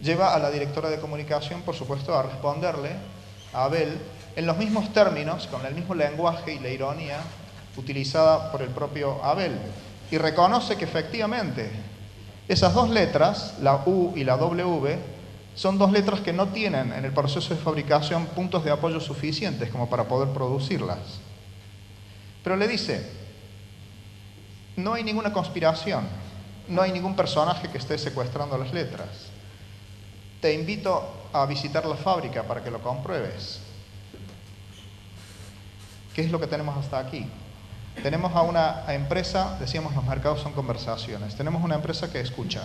lleva a la directora de comunicación, por supuesto, a responderle a Abel en los mismos términos, con el mismo lenguaje y la ironía utilizada por el propio Abel. Y reconoce que efectivamente esas dos letras, la U y la W, son dos letras que no tienen en el proceso de fabricación puntos de apoyo suficientes como para poder producirlas. Pero le dice, no hay ninguna conspiración, no hay ningún personaje que esté secuestrando las letras. Te invito a visitar la fábrica para que lo compruebes. ¿Qué es lo que tenemos hasta aquí? Tenemos a una empresa, decíamos los mercados son conversaciones, tenemos una empresa que escucha.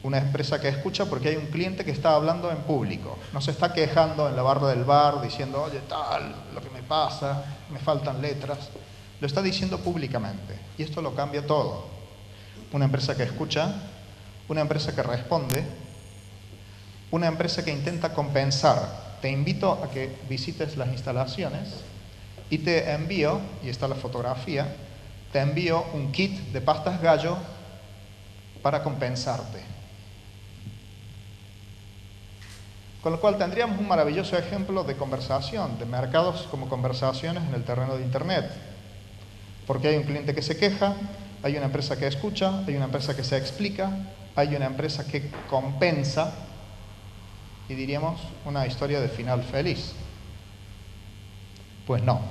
Una empresa que escucha porque hay un cliente que está hablando en público. No se está quejando en la barra del bar diciendo, oye, tal, lo que me pasa, me faltan letras. Lo está diciendo públicamente. Y esto lo cambia todo. Una empresa que escucha, una empresa que responde, una empresa que intenta compensar. Te invito a que visites las instalaciones y te envío, y está la fotografía, te envío un kit de Pastas Gallo para compensarte. Con lo cual tendríamos un maravilloso ejemplo de conversación, de mercados como conversaciones en el terreno de Internet. Porque hay un cliente que se queja, hay una empresa que escucha, hay una empresa que se explica, hay una empresa que compensa y diríamos una historia de final feliz. Pues no.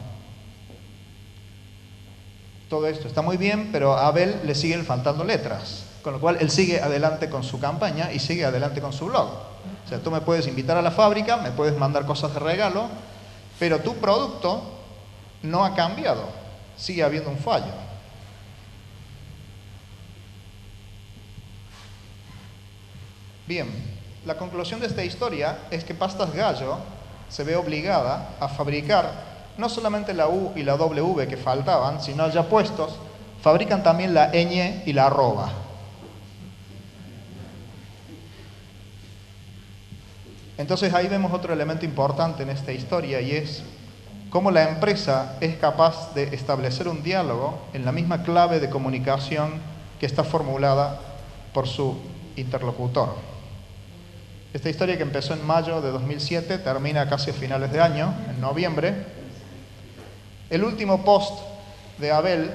Todo esto está muy bien, pero a Abel le siguen faltando letras. Con lo cual él sigue adelante con su campaña y sigue adelante con su blog. O sea, tú me puedes invitar a la fábrica, me puedes mandar cosas de regalo, pero tu producto no ha cambiado. Sigue habiendo un fallo. Bien, la conclusión de esta historia es que Pastas Gallo se ve obligada a fabricar no solamente la U y la W que faltaban, sino ya puestos, fabrican también la ñ y la arroba. Entonces ahí vemos otro elemento importante en esta historia y es cómo la empresa es capaz de establecer un diálogo en la misma clave de comunicación que está formulada por su interlocutor. Esta historia que empezó en mayo de 2007 termina casi a finales de año, en noviembre. El último post de Abel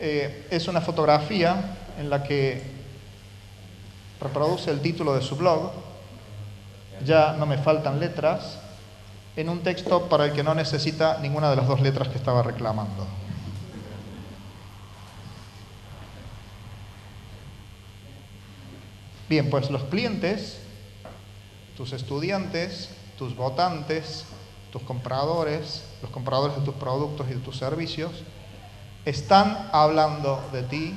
es una fotografía en la que reproduce el título de su blog, Ya no me faltan letras, en un texto para el que no necesita ninguna de las dos letras que estaba reclamando. Bien, pues los clientes, tus estudiantes, tus votantes, tus compradores, los compradores de tus productos y de tus servicios, están hablando de ti,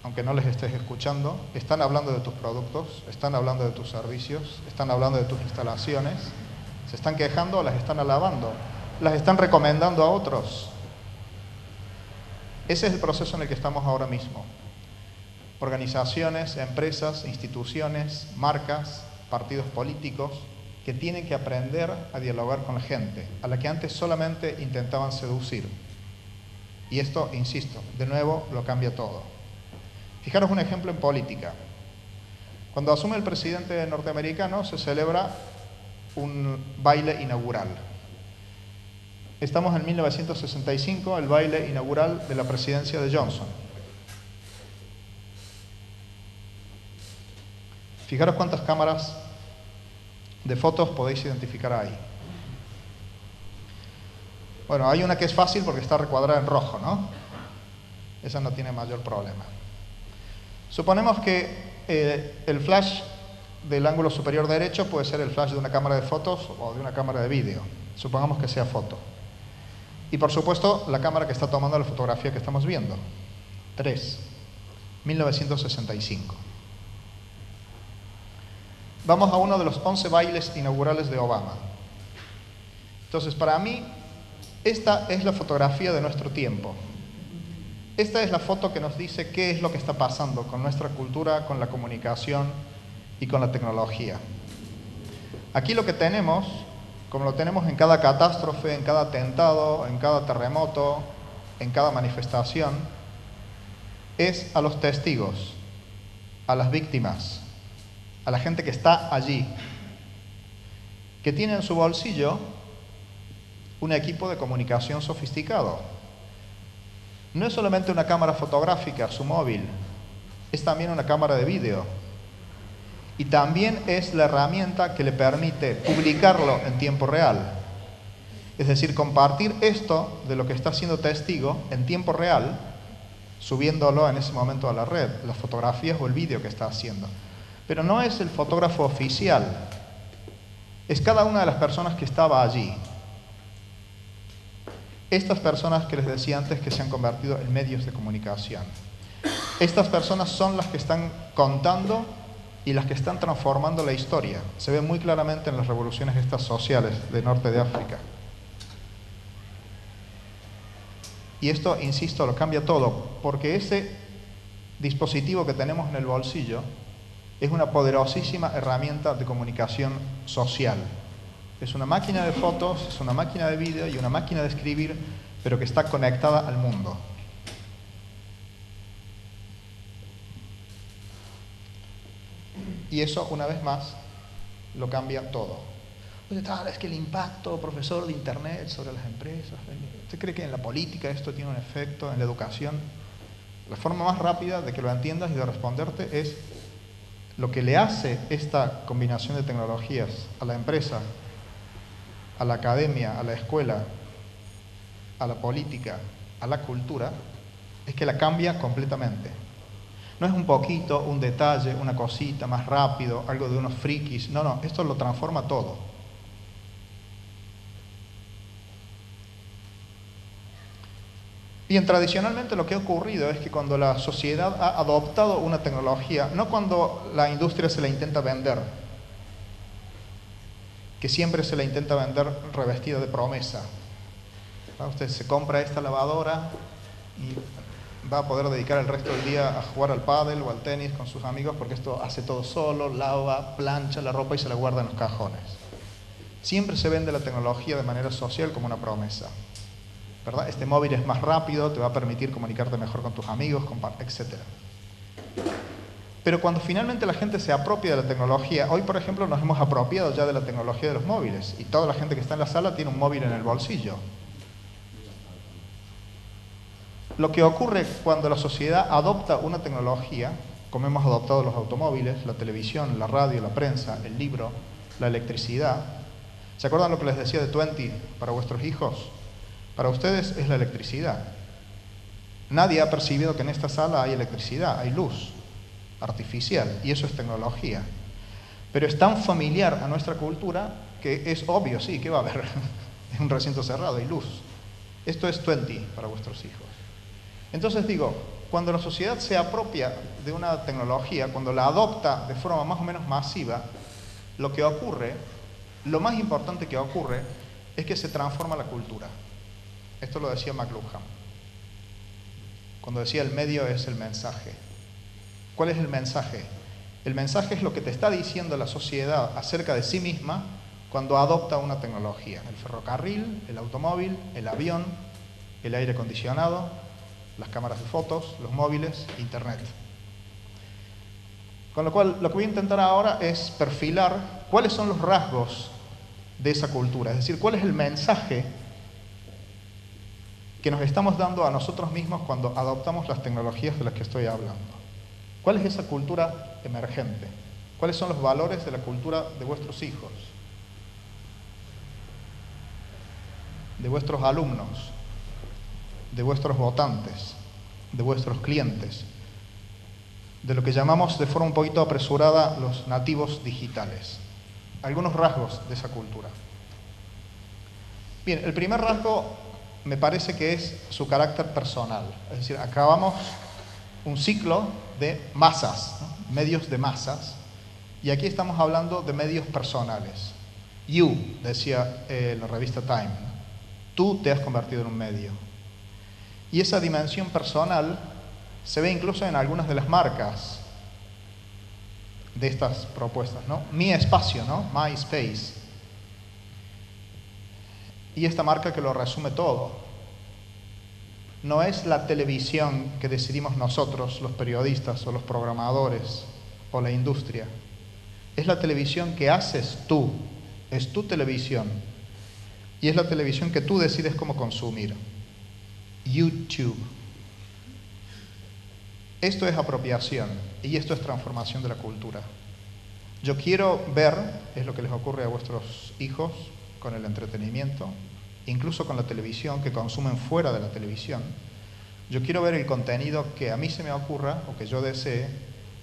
aunque no les estés escuchando, están hablando de tus productos, están hablando de tus servicios, están hablando de tus instalaciones, se están quejando, las están alabando, las están recomendando a otros. Ese es el proceso en el que estamos ahora mismo. Organizaciones, empresas, instituciones, marcas, partidos políticos que tienen que aprender a dialogar con la gente, a la que antes solamente intentaban seducir. Y esto, insisto, de nuevo lo cambia todo. Fijaros un ejemplo en política. Cuando asume el presidente norteamericano se celebra un baile inaugural. Estamos en 1965, el baile inaugural de la presidencia de Johnson. Fijaros cuántas cámaras de fotos podéis identificar ahí. Bueno, hay una que es fácil porque está recuadrada en rojo, ¿no? Esa no tiene mayor problema. Suponemos que el flash del ángulo superior derecho puede ser el flash de una cámara de fotos o de una cámara de vídeo. Supongamos que sea foto. Y por supuesto, la cámara que está tomando la fotografía que estamos viendo. 1965. Vamos a uno de los 11 bailes inaugurales de Obama. Entonces, para mí, esta es la fotografía de nuestro tiempo. Esta es la foto que nos dice qué es lo que está pasando con nuestra cultura, con la comunicación y con la tecnología. Aquí lo que tenemos, como lo tenemos en cada catástrofe, en cada atentado, en cada terremoto, en cada manifestación, es a los testigos, a las víctimas, a la gente que está allí, que tiene en su bolsillo un equipo de comunicación sofisticado. No es solamente una cámara fotográfica, su móvil, es también una cámara de vídeo. Y también es la herramienta que le permite publicarlo en tiempo real. Es decir, compartir esto de lo que está siendo testigo en tiempo real, subiéndolo en ese momento a la red, las fotografías o el vídeo que está haciendo. Pero no es el fotógrafo oficial, es cada una de las personas que estaba allí. Estas personas que les decía antes que se han convertido en medios de comunicación. Estas personas son las que están contando y las que están transformando la historia. Se ve muy claramente en las revoluciones estas sociales de norte de África. Y esto, insisto, lo cambia todo, porque ese dispositivo que tenemos en el bolsillo es una poderosísima herramienta de comunicación social. Es una máquina de fotos, es una máquina de vídeo y una máquina de escribir, pero que está conectada al mundo. Y eso, una vez más, lo cambia todo. Es que el impacto, profesor, de Internet sobre las empresas, ¿usted cree que en la política esto tiene un efecto, en la educación? La forma más rápida de que lo entiendas y de responderte es lo que le hace esta combinación de tecnologías a la empresa, a la academia, a la escuela, a la política, a la cultura, es que la cambia completamente. No es un poquito, un detalle, una cosita más rápido, algo de unos frikis. No, no, esto lo transforma todo. Bien, tradicionalmente lo que ha ocurrido es que cuando la sociedad ha adoptado una tecnología, no cuando la industria se la intenta vender, que siempre se la intenta vender revestida de promesa. Usted se compra esta lavadora y va a poder dedicar el resto del día a jugar al pádel o al tenis con sus amigos porque esto hace todo solo, lava, plancha la ropa y se la guarda en los cajones. Siempre se vende la tecnología de manera social como una promesa, ¿verdad? Este móvil es más rápido, te va a permitir comunicarte mejor con tus amigos, etc. Pero cuando finalmente la gente se apropia de la tecnología, hoy por ejemplo nos hemos apropiado ya de la tecnología de los móviles y toda la gente que está en la sala tiene un móvil en el bolsillo. Lo que ocurre cuando la sociedad adopta una tecnología, como hemos adoptado los automóviles, la televisión, la radio, la prensa, el libro, la electricidad. ¿Se acuerdan lo que les decía de 20 para vuestros hijos? Para ustedes es la electricidad. Nadie ha percibido que en esta sala hay electricidad, hay luz artificial, y eso es tecnología. Pero es tan familiar a nuestra cultura que es obvio, sí, ¿qué va a haber? Es un recinto cerrado, hay luz. Esto es 20 para vuestros hijos. Entonces digo, cuando la sociedad se apropia de una tecnología, cuando la adopta de forma más o menos masiva, lo que ocurre, lo más importante que ocurre, es que se transforma la cultura. Esto lo decía McLuhan, cuando decía el medio es el mensaje. ¿Cuál es el mensaje? El mensaje es lo que te está diciendo la sociedad acerca de sí misma cuando adopta una tecnología. El ferrocarril, el automóvil, el avión, el aire acondicionado, las cámaras de fotos, los móviles, Internet. Con lo cual, lo que voy a intentar ahora es perfilar cuáles son los rasgos de esa cultura? Es decir, ¿cuál es el mensaje que nos estamos dando a nosotros mismos cuando adoptamos las tecnologías de las que estoy hablando? ¿Cuál es esa cultura emergente? ¿Cuáles son los valores de la cultura de vuestros hijos? De vuestros alumnos, de vuestros votantes, de vuestros clientes, de lo que llamamos de forma un poquito apresurada los nativos digitales. Algunos rasgos de esa cultura. Bien, el primer rasgo me parece que es su carácter personal. Es decir, acabamos un ciclo de masas, ¿no? Medios de masas, y aquí estamos hablando de medios personales. You, decía la revista Time, ¿no? Tú te has convertido en un medio. Y esa dimensión personal se ve incluso en algunas de las marcas de estas propuestas, ¿no? Mi espacio, ¿no? My space. Y esta marca que lo resume todo. No es la televisión que decidimos nosotros, los periodistas o los programadores o la industria. Es la televisión que haces tú. Es tu televisión. Y es la televisión que tú decides cómo consumir. YouTube. Esto es apropiación y esto es transformación de la cultura. Yo quiero ver, es lo que les ocurre a vuestros hijos con el entretenimiento, incluso con la televisión, que consumen fuera de la televisión. Yo quiero ver el contenido que a mí se me ocurra o que yo desee,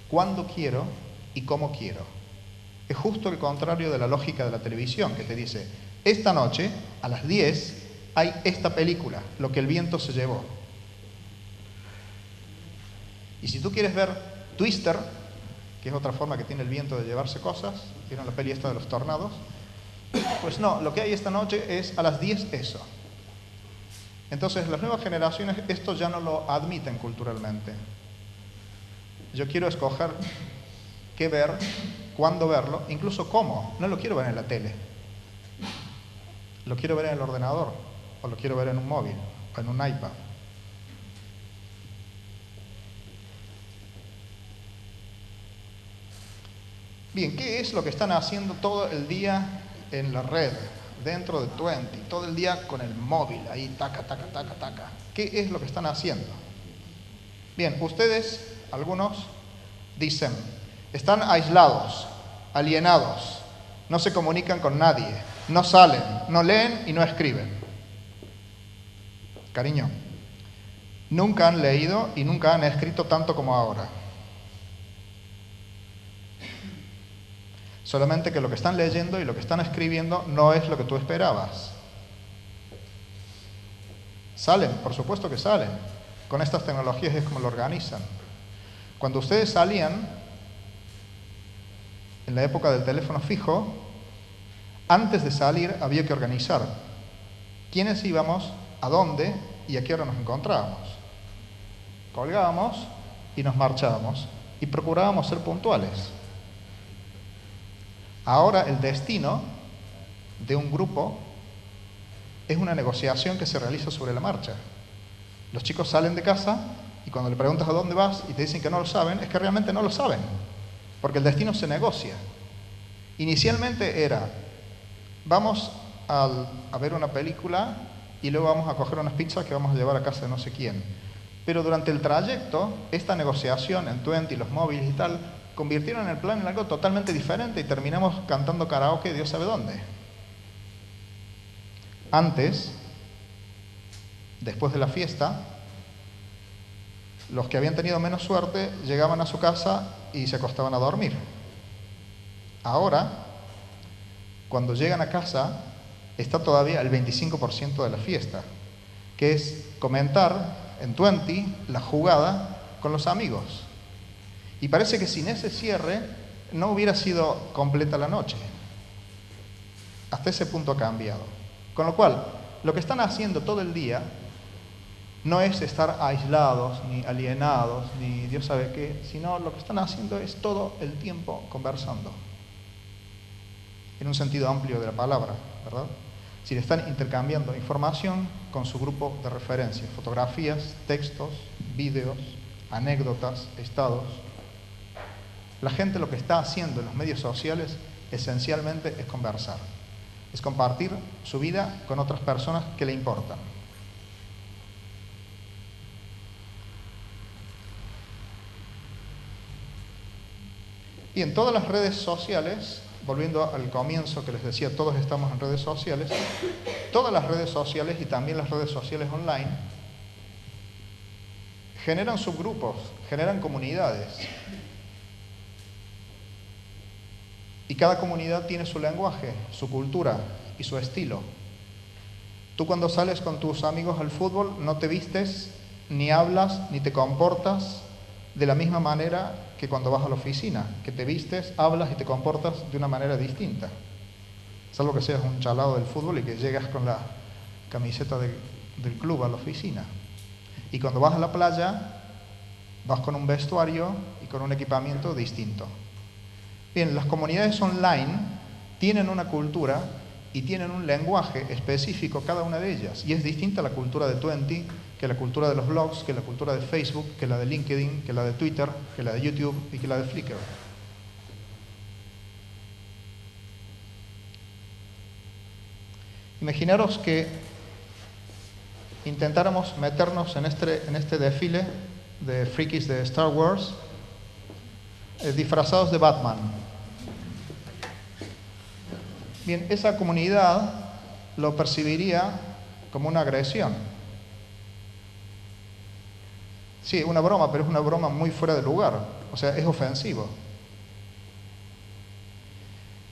cuando quiero y cómo quiero. Es justo el contrario de la lógica de la televisión, que te dice, esta noche, a las 10, hay esta película, Lo que el viento se llevó. Y si tú quieres ver Twister, que es otra forma que tiene el viento de llevarse cosas, ¿vieron la peli esta de los tornados? Pues no, lo que hay esta noche es a las 10 eso. Entonces las nuevas generaciones esto ya no lo admiten culturalmente. Yo quiero escoger qué ver, cuándo verlo, incluso cómo. No lo quiero ver en la tele. Lo quiero ver en el ordenador, o lo quiero ver en un móvil, o en un iPad. Bien, ¿qué es lo que están haciendo todo el día en la red, dentro de Twenty, todo el día con el móvil, ahí, taca, taca, taca, taca? ¿Qué es lo que están haciendo? Bien, ustedes, algunos, dicen, están aislados, alienados, no se comunican con nadie, no salen, no leen y no escriben. Cariño, nunca han leído y nunca han escrito tanto como ahora. Solamente que lo que están leyendo y lo que están escribiendo no es lo que tú esperabas. Salen, por supuesto que salen. Con estas tecnologías es como lo organizan. Cuando ustedes salían, en la época del teléfono fijo, antes de salir había que organizar quiénes íbamos, a dónde y a qué hora nos encontrábamos. Colgábamos y nos marchábamos y procurábamos ser puntuales. Ahora el destino de un grupo es una negociación que se realiza sobre la marcha. Los chicos salen de casa y cuando le preguntas a dónde vas y te dicen que no lo saben, es que realmente no lo saben, porque el destino se negocia. Inicialmente era, vamos a ver una película y luego vamos a coger unas pizzas que vamos a llevar a casa de no sé quién. Pero durante el trayecto, esta negociación en Twenty, los móviles y tal, convirtieron el plan en algo totalmente diferente y terminamos cantando karaoke Dios sabe dónde. Antes, después de la fiesta, los que habían tenido menos suerte llegaban a su casa y se acostaban a dormir. Ahora, cuando llegan a casa, está todavía el 25% de la fiesta, que es comentar en Twenty la jugada con los amigos. Y parece que sin ese cierre no hubiera sido completa la noche. Hasta ese punto ha cambiado. Con lo cual, lo que están haciendo todo el día no es estar aislados, ni alienados, ni Dios sabe qué, sino lo que están haciendo es todo el tiempo conversando. En un sentido amplio de la palabra, ¿verdad? Si le están intercambiando información con su grupo de referencia, fotografías, textos, vídeos, anécdotas, estados. La gente lo que está haciendo en los medios sociales esencialmente es conversar. es compartir su vida con otras personas que le importan. Y en todas las redes sociales, volviendo al comienzo que les decía, todos estamos en redes sociales, todas las redes sociales y también las redes sociales online generan subgrupos, generan comunidades. Y cada comunidad tiene su lenguaje, su cultura y su estilo. Tú cuando sales con tus amigos al fútbol no te vistes, ni hablas, ni te comportas de la misma manera que cuando vas a la oficina, que te vistes, hablas y te comportas de una manera distinta. Salvo que seas un chalado del fútbol y que llegas con la camiseta del club a la oficina. Y cuando vas a la playa, vas con un vestuario y con un equipamiento distinto. Bien, las comunidades online tienen una cultura y tienen un lenguaje específico cada una de ellas. Y es distinta a la cultura de Twenty, que la cultura de los blogs, que la cultura de Facebook, que la de LinkedIn, que la de Twitter, que la de YouTube y que la de Flickr. Imaginaros que intentáramos meternos en este desfile de frikis de Star Wars disfrazados de Batman. Bien, esa comunidad lo percibiría como una agresión. Sí, una broma, pero es una broma muy fuera de lugar. O sea, es ofensivo.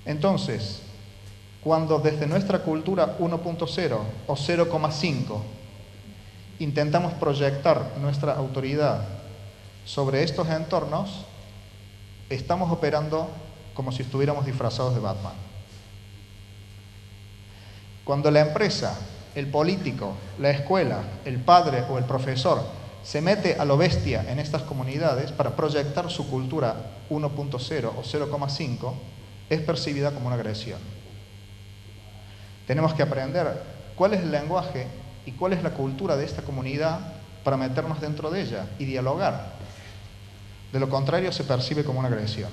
Entonces, cuando desde nuestra cultura 1.0 o 0,5 intentamos proyectar nuestra autoridad sobre estos entornos, estamos operando como si estuviéramos disfrazados de Batman. Cuando la empresa, el político, la escuela, el padre o el profesor se mete a lo bestia en estas comunidades para proyectar su cultura 1.0 o 0,5, es percibida como una agresión. Tenemos que aprender cuál es el lenguaje y cuál es la cultura de esta comunidad para meternos dentro de ella y dialogar. De lo contrario, se percibe como una agresión.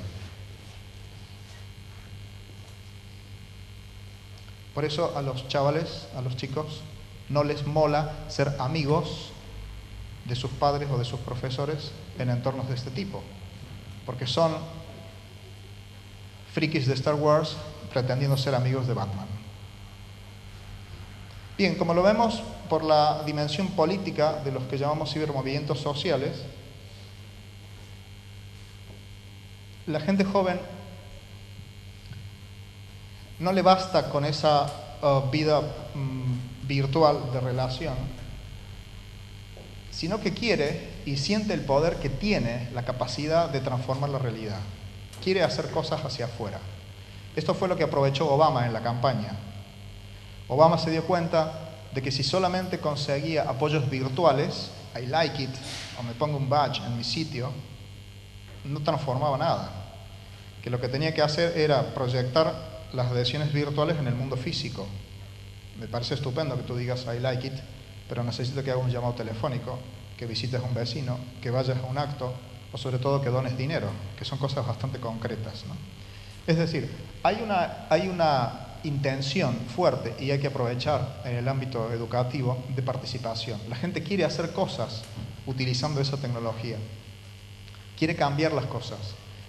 Por eso a los chavales, a los chicos, no les mola ser amigos de sus padres o de sus profesores en entornos de este tipo, porque son frikis de Star Wars pretendiendo ser amigos de Batman. Bien, como lo vemos por la dimensión política de los que llamamos cibermovimientos sociales, la gente joven no le basta con esa vida virtual de relación, sino que quiere y siente el poder que tiene la capacidad de transformar la realidad. Quiere hacer cosas hacia afuera. Esto fue lo que aprovechó Obama en la campaña. Obama se dio cuenta de que si solamente conseguía apoyos virtuales, I like it, o me pongo un badge en mi sitio, no transformaba nada. Que lo que tenía que hacer era proyectar las adhesiones virtuales en el mundo físico. Me parece estupendo que tú digas I like it, pero necesito que hagas un llamado telefónico, que visites a un vecino, que vayas a un acto, o sobre todo que dones dinero, que son cosas bastante concretas, ¿no? Es decir, hay una intención fuerte, y hay que aprovechar en el ámbito educativo, de participación. La gente quiere hacer cosas utilizando esa tecnología. Quiere cambiar las cosas,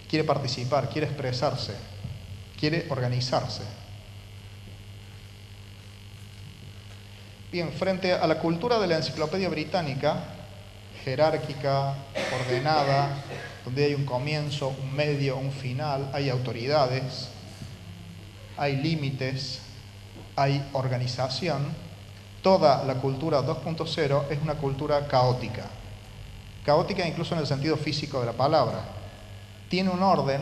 quiere participar, quiere expresarse, quiere organizarse. Bien, frente a la cultura de la Enciclopedia Británica, jerárquica, ordenada, donde hay un comienzo, un medio, un final, hay autoridades, hay límites, hay organización, toda la cultura 2.0 es una cultura caótica. Caótica incluso en el sentido físico de la palabra. Tiene un orden,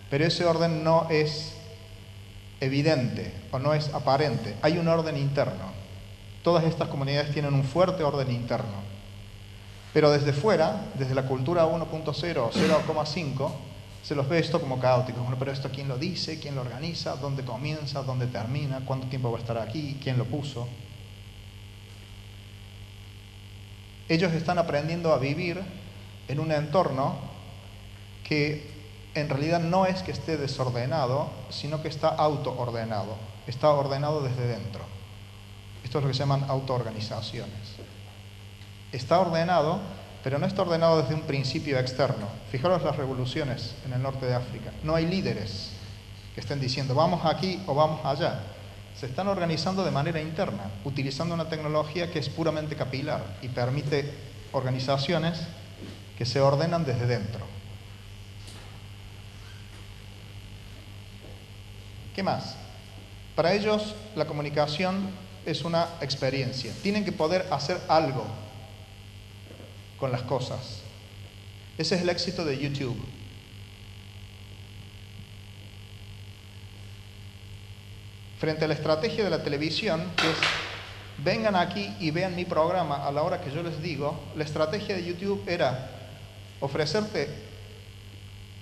pero ese orden no es evidente o no es aparente. Hay un orden interno. Todas estas comunidades tienen un fuerte orden interno. Pero desde fuera, desde la cultura 1.0 o 0,5, se los ve esto como caótico. Bueno, pero esto ¿quién lo dice? ¿Quién lo organiza? ¿Dónde comienza? ¿Dónde termina? ¿Cuánto tiempo va a estar aquí? ¿Quién lo puso? Ellos están aprendiendo a vivir en un entorno que en realidad no es que esté desordenado, sino que está autoordenado. está ordenado desde dentro. Esto es lo que se llaman autoorganizaciones. Está ordenado, pero no está ordenado desde un principio externo. Fijaros las revoluciones en el norte de África. No hay líderes que estén diciendo vamos aquí o vamos allá. Se están organizando de manera interna, utilizando una tecnología que es puramente capilar y permite organizaciones que se ordenan desde dentro. ¿Qué más? Para ellos la comunicación es una experiencia. Tienen que poder hacer algo con las cosas. Ese es el éxito de YouTube. Frente a la estrategia de la televisión, que es vengan aquí y vean mi programa a la hora que yo les digo, la estrategia de YouTube era ofrecerte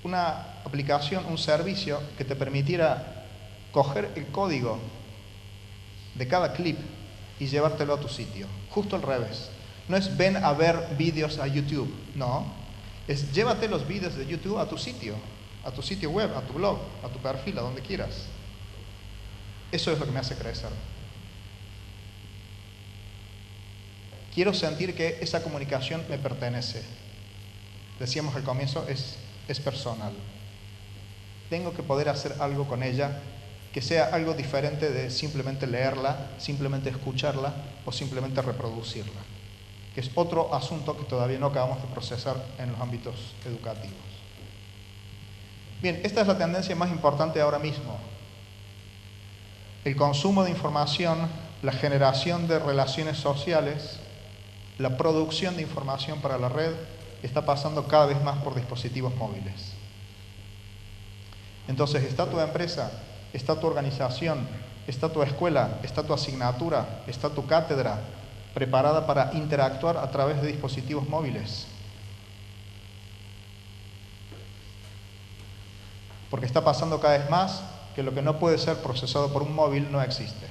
una aplicación, un servicio que te permitiera coger el código de cada clip y llevártelo a tu sitio. Justo al revés. No es ven a ver vídeos a YouTube, no. Es llévate los vídeos de YouTube a tu sitio web, a tu blog, a tu perfil, a donde quieras. Eso es lo que me hace crecer. Quiero sentir que esa comunicación me pertenece. Decíamos al comienzo, es personal. Tengo que poder hacer algo con ella que sea algo diferente de simplemente leerla, simplemente escucharla o simplemente reproducirla, que es otro asunto que todavía no acabamos de procesar en los ámbitos educativos. Bien, esta es la tendencia más importante ahora mismo. El consumo de información, la generación de relaciones sociales, la producción de información para la red está pasando cada vez más por dispositivos móviles. Entonces, está tu empresa, está tu organización, está tu escuela, está tu asignatura, está tu cátedra preparada para interactuar a través de dispositivos móviles. Porque está pasando cada vez más que lo que no puede ser procesado por un móvil no existe.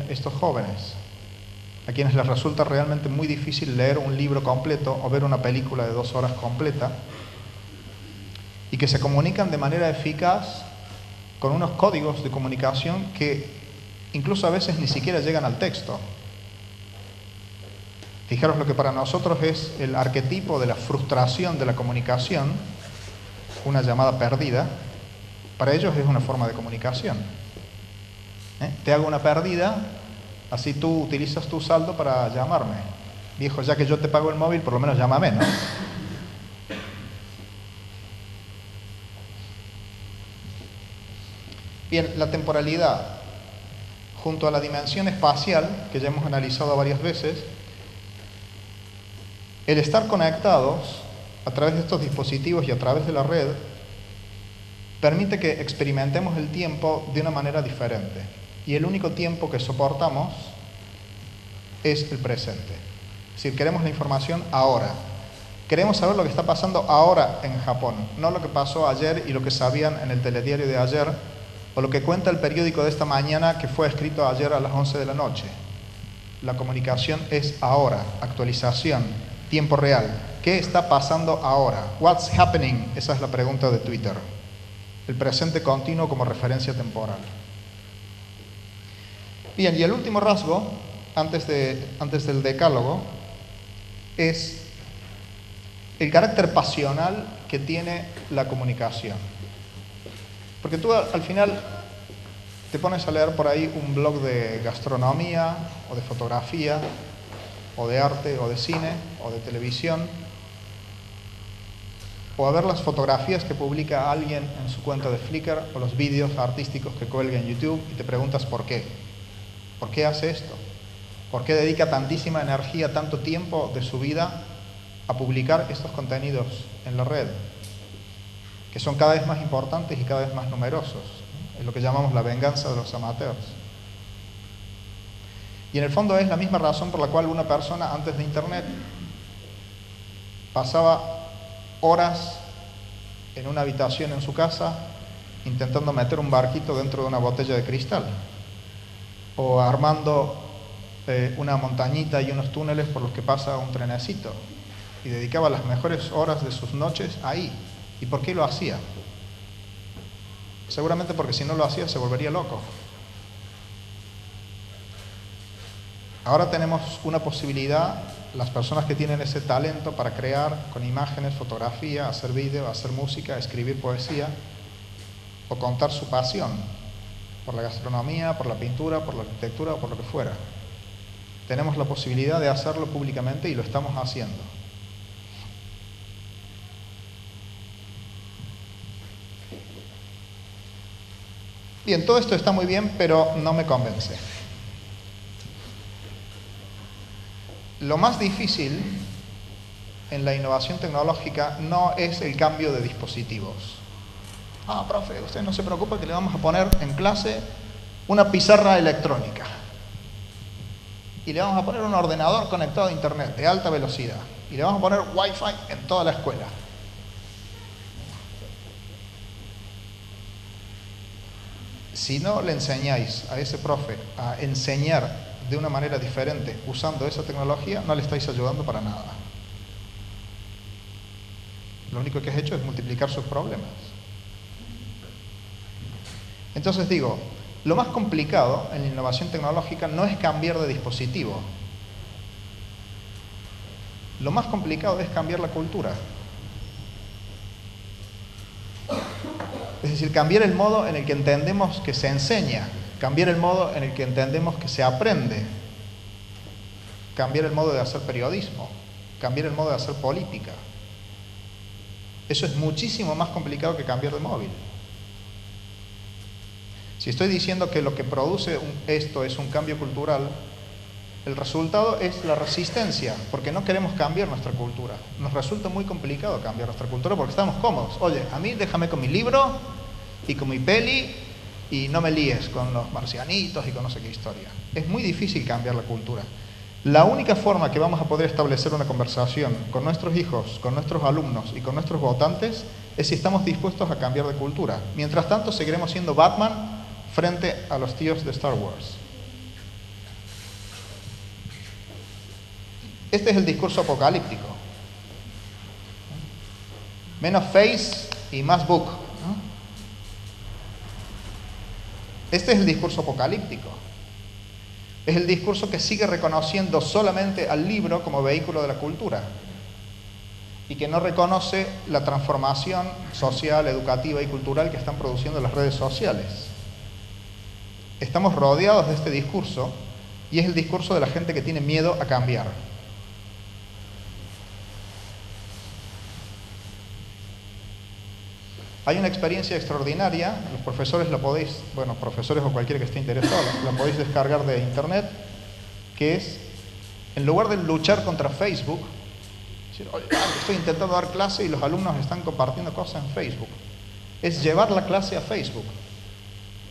Estos jóvenes, a quienes les resulta realmente muy difícil leer un libro completo o ver una película de 2 horas completa, y que se comunican de manera eficaz con unos códigos de comunicación que incluso a veces ni siquiera llegan al texto. Fijaros lo que para nosotros es el arquetipo de la frustración de la comunicación, una llamada perdida, para ellos es una forma de comunicación. Te hago una perdida, así tú utilizas tu saldo para llamarme. Viejo, ya que yo te pago el móvil, por lo menos llámame, ¿no? Bien, la temporalidad, junto a la dimensión espacial, que ya hemos analizado varias veces, el estar conectados a través de estos dispositivos y a través de la red, permite que experimentemos el tiempo de una manera diferente. Y el único tiempo que soportamos es el presente. Es decir, queremos la información ahora. Queremos saber lo que está pasando ahora en Japón, no lo que pasó ayer y lo que sabían en el telediario de ayer, o lo que cuenta el periódico de esta mañana que fue escrito ayer a las 11 de la noche. La comunicación es ahora, actualización, tiempo real. ¿Qué está pasando ahora? What's happening? Esa es la pregunta de Twitter. El presente continuo como referencia temporal. Bien, y el último rasgo, antes del decálogo, es el carácter pasional que tiene la comunicación. Porque tú al final te pones a leer por ahí un blog de gastronomía, o de fotografía, o de arte, o de cine, o de televisión, o a ver las fotografías que publica alguien en su cuenta de Flickr, o los vídeos artísticos que cuelga en YouTube, y te preguntas por qué. ¿Por qué hace esto? ¿Por qué dedica tantísima energía, tanto tiempo de su vida a publicar estos contenidos en la red? Que son cada vez más importantes y cada vez más numerosos. Es lo que llamamos la venganza de los amateurs. Y en el fondo es la misma razón por la cual una persona antes de Internet pasaba horas en una habitación en su casa intentando meter un barquito dentro de una botella de cristal, o armando una montañita y unos túneles por los que pasa un trenecito, y dedicaba las mejores horas de sus noches ahí. ¿Y por qué lo hacía? Seguramente porque si no lo hacía se volvería loco. Ahora tenemos una posibilidad, las personas que tienen ese talento para crear con imágenes, fotografía, hacer vídeo, hacer música, escribir poesía o contar su pasión por la gastronomía, por la pintura, por la arquitectura o por lo que fuera. Tenemos la posibilidad de hacerlo públicamente y lo estamos haciendo. Bien, todo esto está muy bien, pero no me convence. Lo más difícil en la innovación tecnológica no es el cambio de dispositivos. Ah, profe, usted no se preocupe que le vamos a poner en clase una pizarra electrónica. Y le vamos a poner un ordenador conectado a internet de alta velocidad. Y le vamos a poner Wi-Fi en toda la escuela. Si no le enseñáis a ese profe a enseñar de una manera diferente usando esa tecnología, no le estáis ayudando para nada. Lo único que has hecho es multiplicar sus problemas. Entonces digo, lo más complicado en la innovación tecnológica no es cambiar de dispositivo. Lo más complicado es cambiar la cultura. Es decir, cambiar el modo en el que entendemos que se enseña, cambiar el modo en el que entendemos que se aprende, cambiar el modo de hacer periodismo, cambiar el modo de hacer política. Eso es muchísimo más complicado que cambiar de móvil. Si estoy diciendo que lo que produce esto es un cambio cultural, el resultado es la resistencia, porque no queremos cambiar nuestra cultura. Nos resulta muy complicado cambiar nuestra cultura porque estamos cómodos. Oye, a mí déjame con mi libro y con mi peli y no me líes con los marcianitos y con no sé qué historia. Es muy difícil cambiar la cultura. La única forma que vamos a poder establecer una conversación con nuestros hijos, con nuestros alumnos y con nuestros votantes es si estamos dispuestos a cambiar de cultura. Mientras tanto, seguiremos siendo Batman frente a los tíos de Star Wars. Este es el discurso apocalíptico. Menos face y más book, ¿no? Este es el discurso apocalíptico. Es el discurso que sigue reconociendo solamente al libro como vehículo de la cultura y que no reconoce la transformación social, educativa y cultural que están produciendo las redes sociales. Estamos rodeados de este discurso y es el discurso de la gente que tiene miedo a cambiar. Hay una experiencia extraordinaria, los profesores la podéis, bueno, profesores o cualquiera que esté interesado, la podéis descargar de internet, que es, en lugar de luchar contra Facebook, decir, oye, estoy intentando dar clase y los alumnos están compartiendo cosas en Facebook, es llevar la clase a Facebook.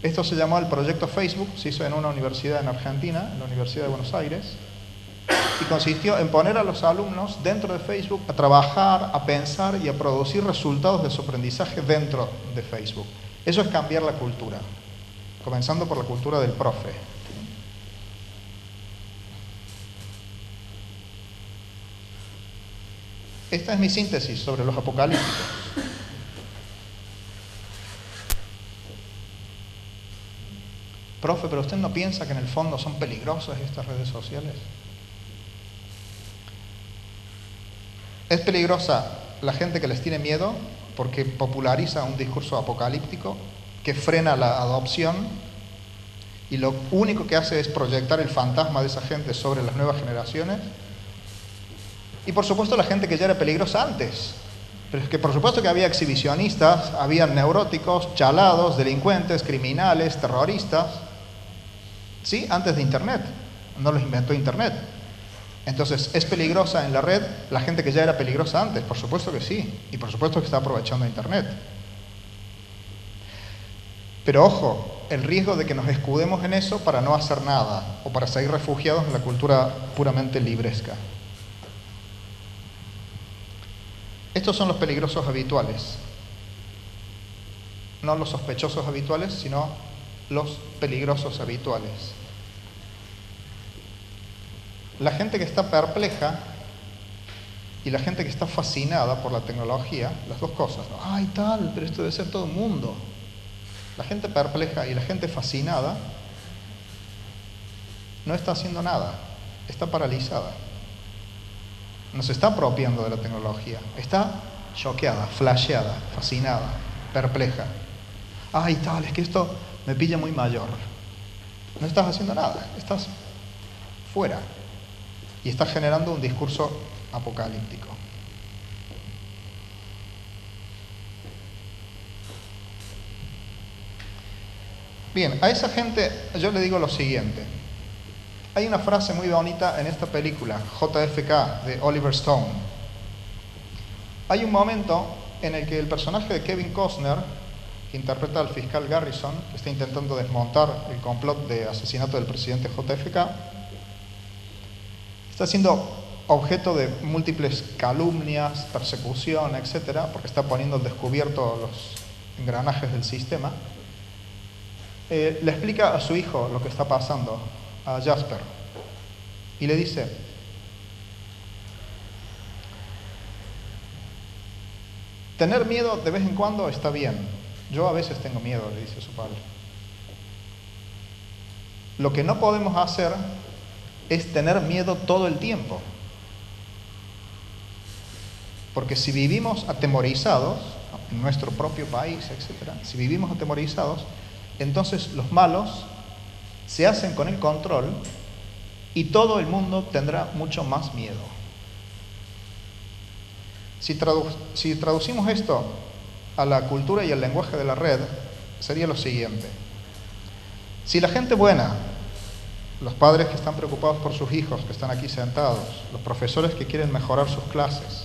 Esto se llamó el proyecto Facebook, se hizo en una universidad en Argentina, en la Universidad de Buenos Aires, y consistió en poner a los alumnos dentro de Facebook a trabajar, a pensar y a producir resultados de su aprendizaje dentro de Facebook. Eso es cambiar la cultura, comenzando por la cultura del profe. Esta es mi síntesis sobre los apocalípticos. Profe, ¿pero usted no piensa que en el fondo son peligrosas estas redes sociales? Es peligrosa la gente que les tiene miedo porque populariza un discurso apocalíptico que frena la adopción y lo único que hace es proyectar el fantasma de esa gente sobre las nuevas generaciones. Y por supuesto la gente que ya era peligrosa antes. Pero es que por supuesto que había exhibicionistas, había neuróticos, chalados, delincuentes, criminales, terroristas. Sí, antes de Internet. No los inventó Internet. Entonces, ¿es peligrosa en la red la gente que ya era peligrosa antes? Por supuesto que sí. Y por supuesto que está aprovechando Internet. Pero ojo, el riesgo de que nos escudemos en eso para no hacer nada o para seguir refugiados en la cultura puramente libresca. Estos son los peligrosos habituales. No los sospechosos habituales, sino los peligrosos habituales. La gente que está perpleja y la gente que está fascinada por la tecnología, las dos cosas, ¿no? Ay, tal, pero esto debe ser todo el mundo. La gente perpleja y la gente fascinada no está haciendo nada. está paralizada. No se está apropiando de la tecnología, está choqueada, flasheada, fascinada, perpleja. Ay, tal, es que esto me pilla muy mayor. No estás haciendo nada, estás fuera y estás generando un discurso apocalíptico. Bien, a esa gente yo le digo lo siguiente. Hay una frase muy bonita en esta película, JFK, de Oliver Stone. Hay un momento en el que el personaje de Kevin Costner, que interpreta al fiscal Garrison, que está intentando desmontar el complot de asesinato del presidente JFK, está siendo objeto de múltiples calumnias, persecución, etcétera, porque está poniendo al descubierto los engranajes del sistema. Le explica a su hijo lo que está pasando, a Jasper, y le dice: tener miedo de vez en cuando está bien. Yo a veces tengo miedo, le dice a su padre. Lo que no podemos hacer es tener miedo todo el tiempo. Porque si vivimos atemorizados, en nuestro propio país, etc., si vivimos atemorizados, entonces los malos se hacen con el control y todo el mundo tendrá mucho más miedo. Si traducimos esto a la cultura y el lenguaje de la red, sería lo siguiente. Si la gente buena, los padres que están preocupados por sus hijos, que están aquí sentados, los profesores que quieren mejorar sus clases,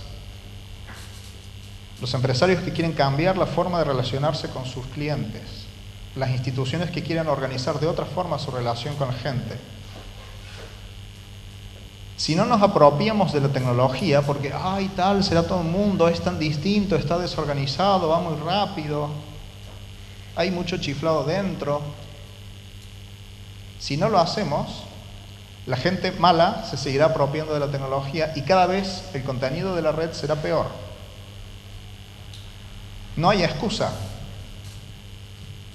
los empresarios que quieren cambiar la forma de relacionarse con sus clientes, las instituciones que quieren organizar de otra forma su relación con la gente, si no nos apropiamos de la tecnología, porque, ay, tal, será todo el mundo, es tan distinto, está desorganizado, va muy rápido, hay mucho chiflado dentro. Si no lo hacemos, la gente mala se seguirá apropiando de la tecnología y cada vez el contenido de la red será peor. No hay excusa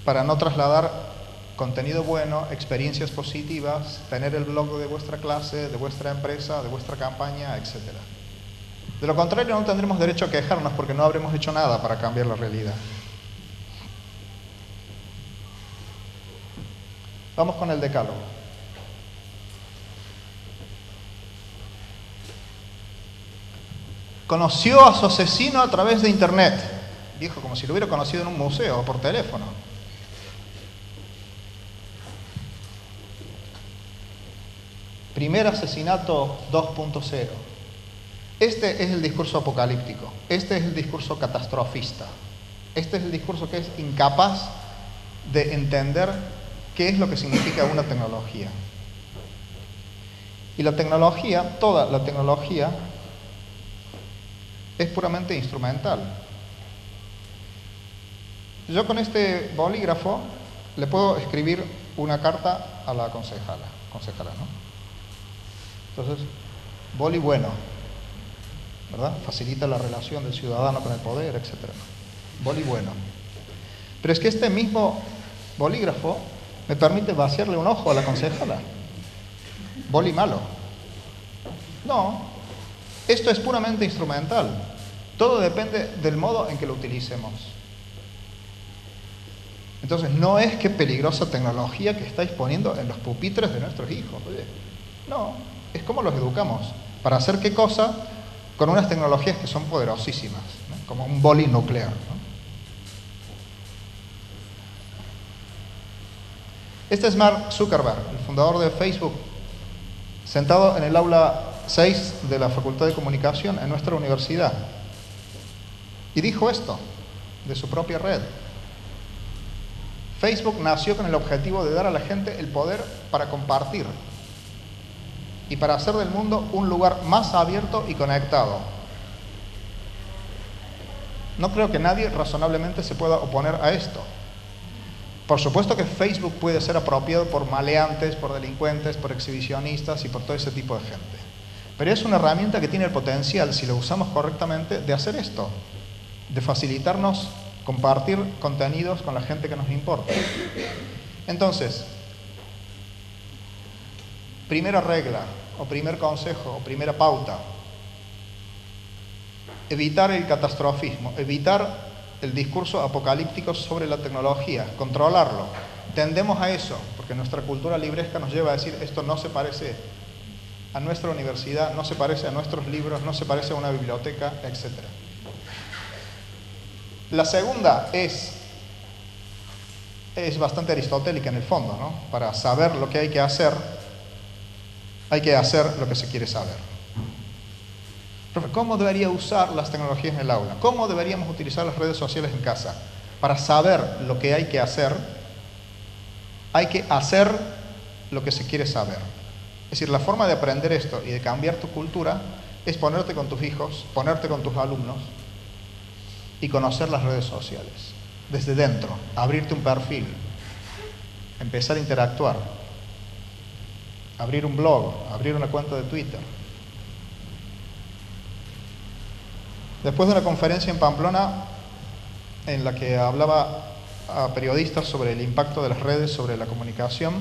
para no trasladar contenido bueno, experiencias positivas, tener el blog de vuestra clase, de vuestra empresa, de vuestra campaña, etc. De lo contrario, no tendremos derecho a quejarnos porque no habremos hecho nada para cambiar la realidad. Vamos con el decálogo. Conoció a su asesino a través de internet. Dijo como si lo hubiera conocido en un museo o por teléfono. Primer asesinato 2.0. Este es el discurso apocalíptico. Este es el discurso catastrofista. Este es el discurso que es incapaz de entender qué es lo que significa una tecnología. Y la tecnología, toda la tecnología, es puramente instrumental. Yo con este bolígrafo le puedo escribir una carta a la concejala, ¿no? Entonces, boli bueno, ¿verdad? Facilita la relación del ciudadano con el poder, etc. Boli bueno. Pero es que este mismo bolígrafo me permite vaciarle un ojo a la concejala. Boli malo. No, esto es puramente instrumental. Todo depende del modo en que lo utilicemos. Entonces, no es que peligrosa tecnología que estáis poniendo en los pupitres de nuestros hijos. Oye, no. Es como los educamos. ¿Para hacer qué cosa? Con unas tecnologías que son poderosísimas, ¿no? Como un boli nuclear, ¿no? Este es Mark Zuckerberg, el fundador de Facebook, sentado en el aula 6 de la Facultad de Comunicación en nuestra universidad. Y dijo esto de su propia red. Facebook nació con el objetivo de dar a la gente el poder para compartir y para hacer del mundo un lugar más abierto y conectado. No creo que nadie razonablemente se pueda oponer a esto. Por supuesto que Facebook puede ser apropiado por maleantes, por delincuentes, por exhibicionistas y por todo ese tipo de gente. Pero es una herramienta que tiene el potencial, si lo usamos correctamente, de hacer esto, de facilitarnos compartir contenidos con la gente que nos importa. Entonces, primera regla, o primer consejo, o primera pauta. Evitar el catastrofismo, evitar el discurso apocalíptico sobre la tecnología, controlarlo. Tendemos a eso, porque nuestra cultura libresca nos lleva a decir esto no se parece a nuestra universidad, no se parece a nuestros libros, no se parece a una biblioteca, etc. La segunda es bastante aristotélica en el fondo, ¿no? Para saber lo que hay que hacer lo que se quiere saber. Profe, ¿cómo debería usar las tecnologías en el aula? ¿Cómo deberíamos utilizar las redes sociales en casa? Para saber lo que hay que hacer lo que se quiere saber. Es decir, la forma de aprender esto y de cambiar tu cultura es ponerte con tus hijos, ponerte con tus alumnos y conocer las redes sociales. Desde dentro, abrirte un perfil, empezar a interactuar, abrir un blog, abrir una cuenta de Twitter. Después de una conferencia en Pamplona en la que hablaba a periodistas sobre el impacto de las redes sobre la comunicación,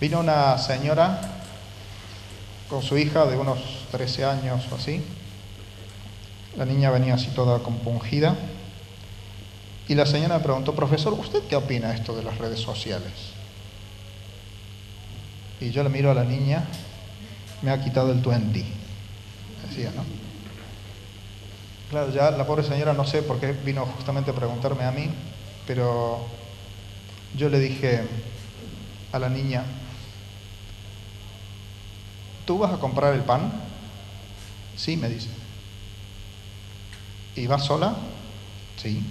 vino una señora con su hija de unos 13 años o así. La niña venía así toda compungida. Y la señora me preguntó, profesor, ¿usted qué opina de esto de las redes sociales? Y yo le miro a la niña, me ha quitado el 20, decía, ¿no? Claro, ya la pobre señora no sé por qué vino justamente a preguntarme a mí, pero yo le dije a la niña, ¿tú vas a comprar el pan? Sí, me dice. ¿Y vas sola? Sí.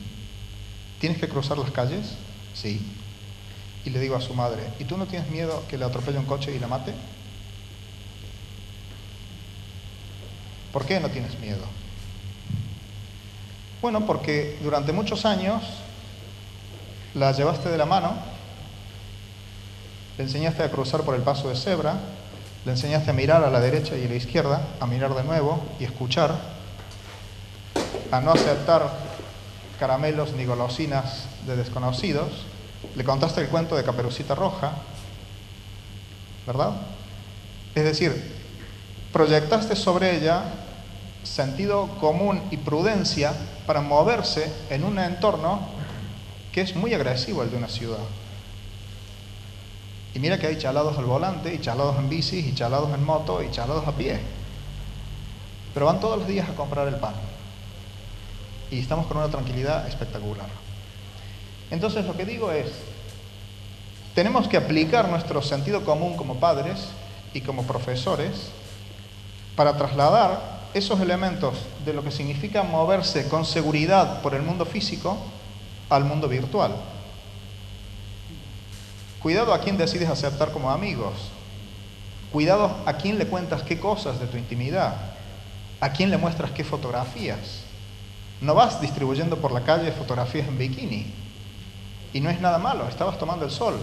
¿Tienes que cruzar las calles? Sí. Y le digo a su madre, ¿y tú no tienes miedo que le atropelle un coche y la mate? ¿Por qué no tienes miedo? Bueno, porque durante muchos años la llevaste de la mano, le enseñaste a cruzar por el paso de cebra, le enseñaste a mirar a la derecha y a la izquierda, a mirar de nuevo y escuchar, a no aceptar caramelos ni golosinas de desconocidos, le contaste el cuento de Caperucita Roja, ¿verdad? Es decir, proyectaste sobre ella sentido común y prudencia para moverse en un entorno que es muy agresivo el de una ciudad. Y mira que hay chalados al volante, y chalados en bicis, y chalados en moto, y chalados a pie. Pero van todos los días a comprar el pan. Y estamos con una tranquilidad espectacular. Entonces lo que digo es, tenemos que aplicar nuestro sentido común como padres y como profesores para trasladar esos elementos de lo que significa moverse con seguridad por el mundo físico al mundo virtual. Cuidado a quién decides aceptar como amigos. Cuidado a quién le cuentas qué cosas de tu intimidad. A quién le muestras qué fotografías. No vas distribuyendo por la calle fotografías en bikini. Y no es nada malo, estabas tomando el sol.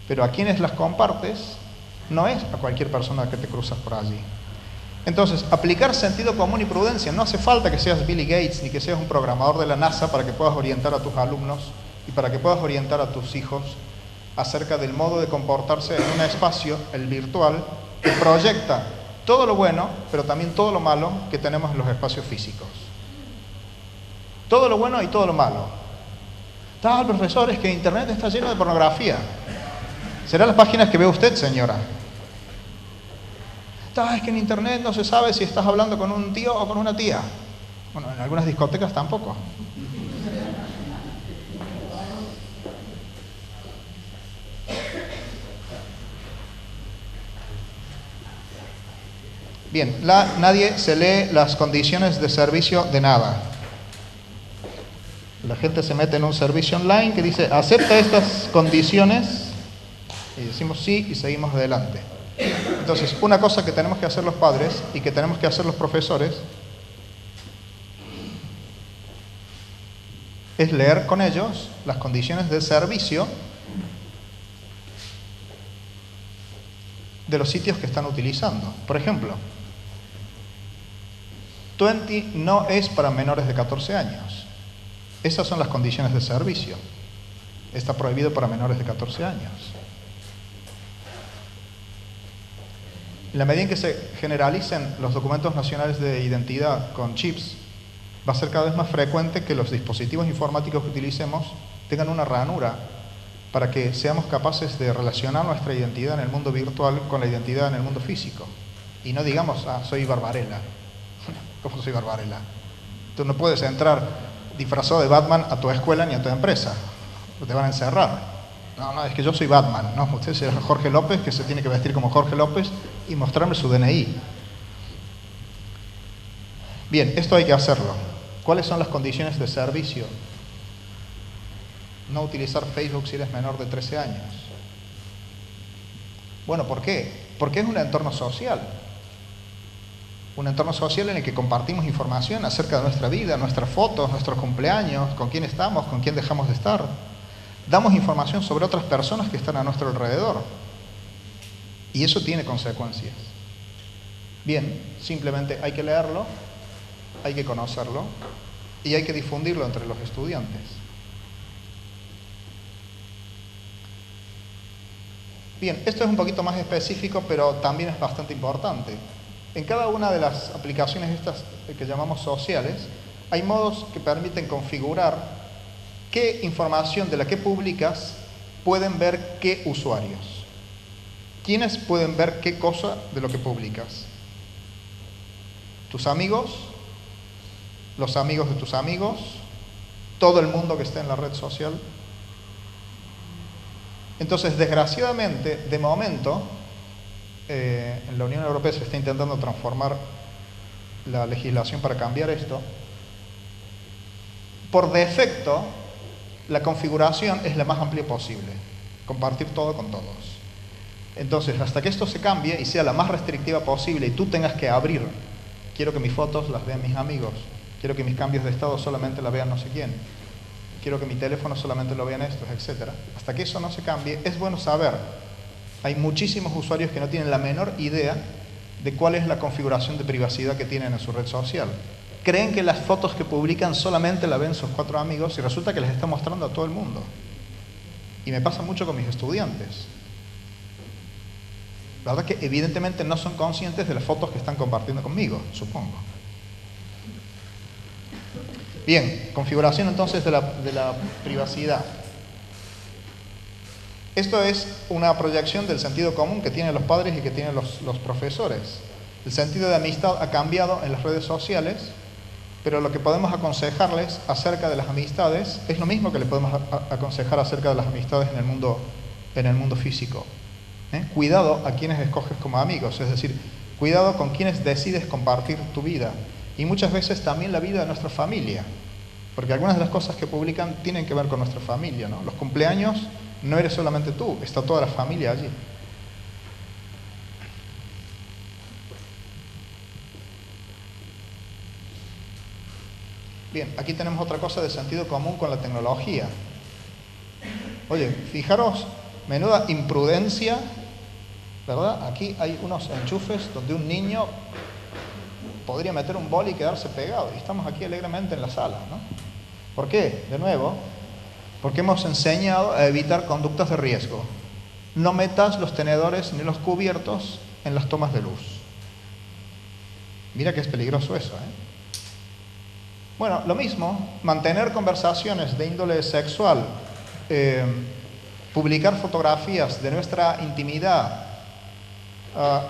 Pero a quienes las compartes no es a cualquier persona que te cruzas por allí. Entonces, aplicar sentido común y prudencia. No hace falta que seas Billy Gates ni que seas un programador de la NASA para que puedas orientar a tus alumnos y para que puedas orientar a tus hijos acerca del modo de comportarse en un espacio, el virtual, que proyecta todo lo bueno, pero también todo lo malo que tenemos en los espacios físicos. Todo lo bueno y todo lo malo. Tal, profesor, es que Internet está lleno de pornografía. ¿Serán las páginas que ve usted, señora? Es que en Internet no se sabe si estás hablando con un tío o con una tía. Bueno, en algunas discotecas tampoco. Bien, nadie se lee las condiciones de servicio de nada. La gente se mete en un servicio online que dice, acepta estas condiciones, y decimos sí y seguimos adelante. Entonces, una cosa que tenemos que hacer los padres y que tenemos que hacer los profesores es leer con ellos las condiciones de servicio de los sitios que están utilizando. Por ejemplo, 20 no es para menores de 14 años. Esas son las condiciones de servicio. Está prohibido para menores de 14 años. En la medida en que se generalicen los documentos nacionales de identidad con chips, va a ser cada vez más frecuente que los dispositivos informáticos que utilicemos tengan una ranura para que seamos capaces de relacionar nuestra identidad en el mundo virtual con la identidad en el mundo físico. Y no digamos, soy Barbarella. ¿Cómo soy Barbarella? Tú no puedes entrar disfrazado de Batman a tu escuela ni a tu empresa. Te van a encerrar. No, es que yo soy Batman. No, usted es Jorge López, que se tiene que vestir como Jorge López y mostrarme su DNI. Bien, esto hay que hacerlo. ¿Cuáles son las condiciones de servicio? No utilizar Facebook si eres menor de 13 años. Bueno, ¿por qué? Porque es un entorno social. Un entorno social en el que compartimos información acerca de nuestra vida, nuestras fotos, nuestros cumpleaños, con quién estamos, con quién dejamos de estar. Damos información sobre otras personas que están a nuestro alrededor. Y eso tiene consecuencias. Bien, simplemente hay que leerlo, hay que conocerlo y hay que difundirlo entre los estudiantes. Bien, esto es un poquito más específico, pero también es bastante importante. En cada una de las aplicaciones estas que llamamos sociales, hay modos que permiten configurar qué información de la que publicas pueden ver qué usuarios. ¿Quiénes pueden ver qué cosa de lo que publicas? ¿Tus amigos? ¿Los amigos de tus amigos? ¿Todo el mundo que esté en la red social? Entonces, desgraciadamente, de momento, en la Unión Europea se está intentando transformar la legislación para cambiar esto. Por defecto, la configuración es la más amplia posible. Compartir todo con todos. Entonces, hasta que esto se cambie y sea la más restrictiva posible y tú tengas que abrir, quiero que mis fotos las vean mis amigos, quiero que mis cambios de estado solamente la vean no sé quién, quiero que mi teléfono solamente lo vean estos, etc. Hasta que eso no se cambie, es bueno saber. Hay muchísimos usuarios que no tienen la menor idea de cuál es la configuración de privacidad que tienen en su red social. Creen que las fotos que publican solamente la ven sus 4 amigos y resulta que les está mostrando a todo el mundo. Y me pasa mucho con mis estudiantes. La verdad que evidentemente no son conscientes de las fotos que están compartiendo conmigo, supongo. Bien, configuración entonces de la privacidad. Esto es una proyección del sentido común que tienen los padres y que tienen los profesores. El sentido de amistad ha cambiado en las redes sociales, pero lo que podemos aconsejarles acerca de las amistades es lo mismo que le podemos aconsejar acerca de las amistades en el mundo físico. Cuidado a quienes escoges como amigos, es decir, cuidado con quienes decides compartir tu vida y muchas veces también la vida de nuestra familia, porque algunas de las cosas que publican tienen que ver con nuestra familia, ¿no? Los cumpleaños no eres solamente tú, está toda la familia allí. Bien, aquí tenemos otra cosa de sentido común con la tecnología. Oye, fijaros, menuda imprudencia, ¿verdad? Aquí hay unos enchufes donde un niño podría meter un boli y quedarse pegado. Y estamos aquí alegremente en la sala, ¿no? ¿Por qué? De nuevo, porque hemos enseñado a evitar conductas de riesgo. No metas los tenedores ni los cubiertos en las tomas de luz. Mira que es peligroso eso, ¿eh? Bueno, lo mismo, mantener conversaciones de índole sexual, publicar fotografías de nuestra intimidad,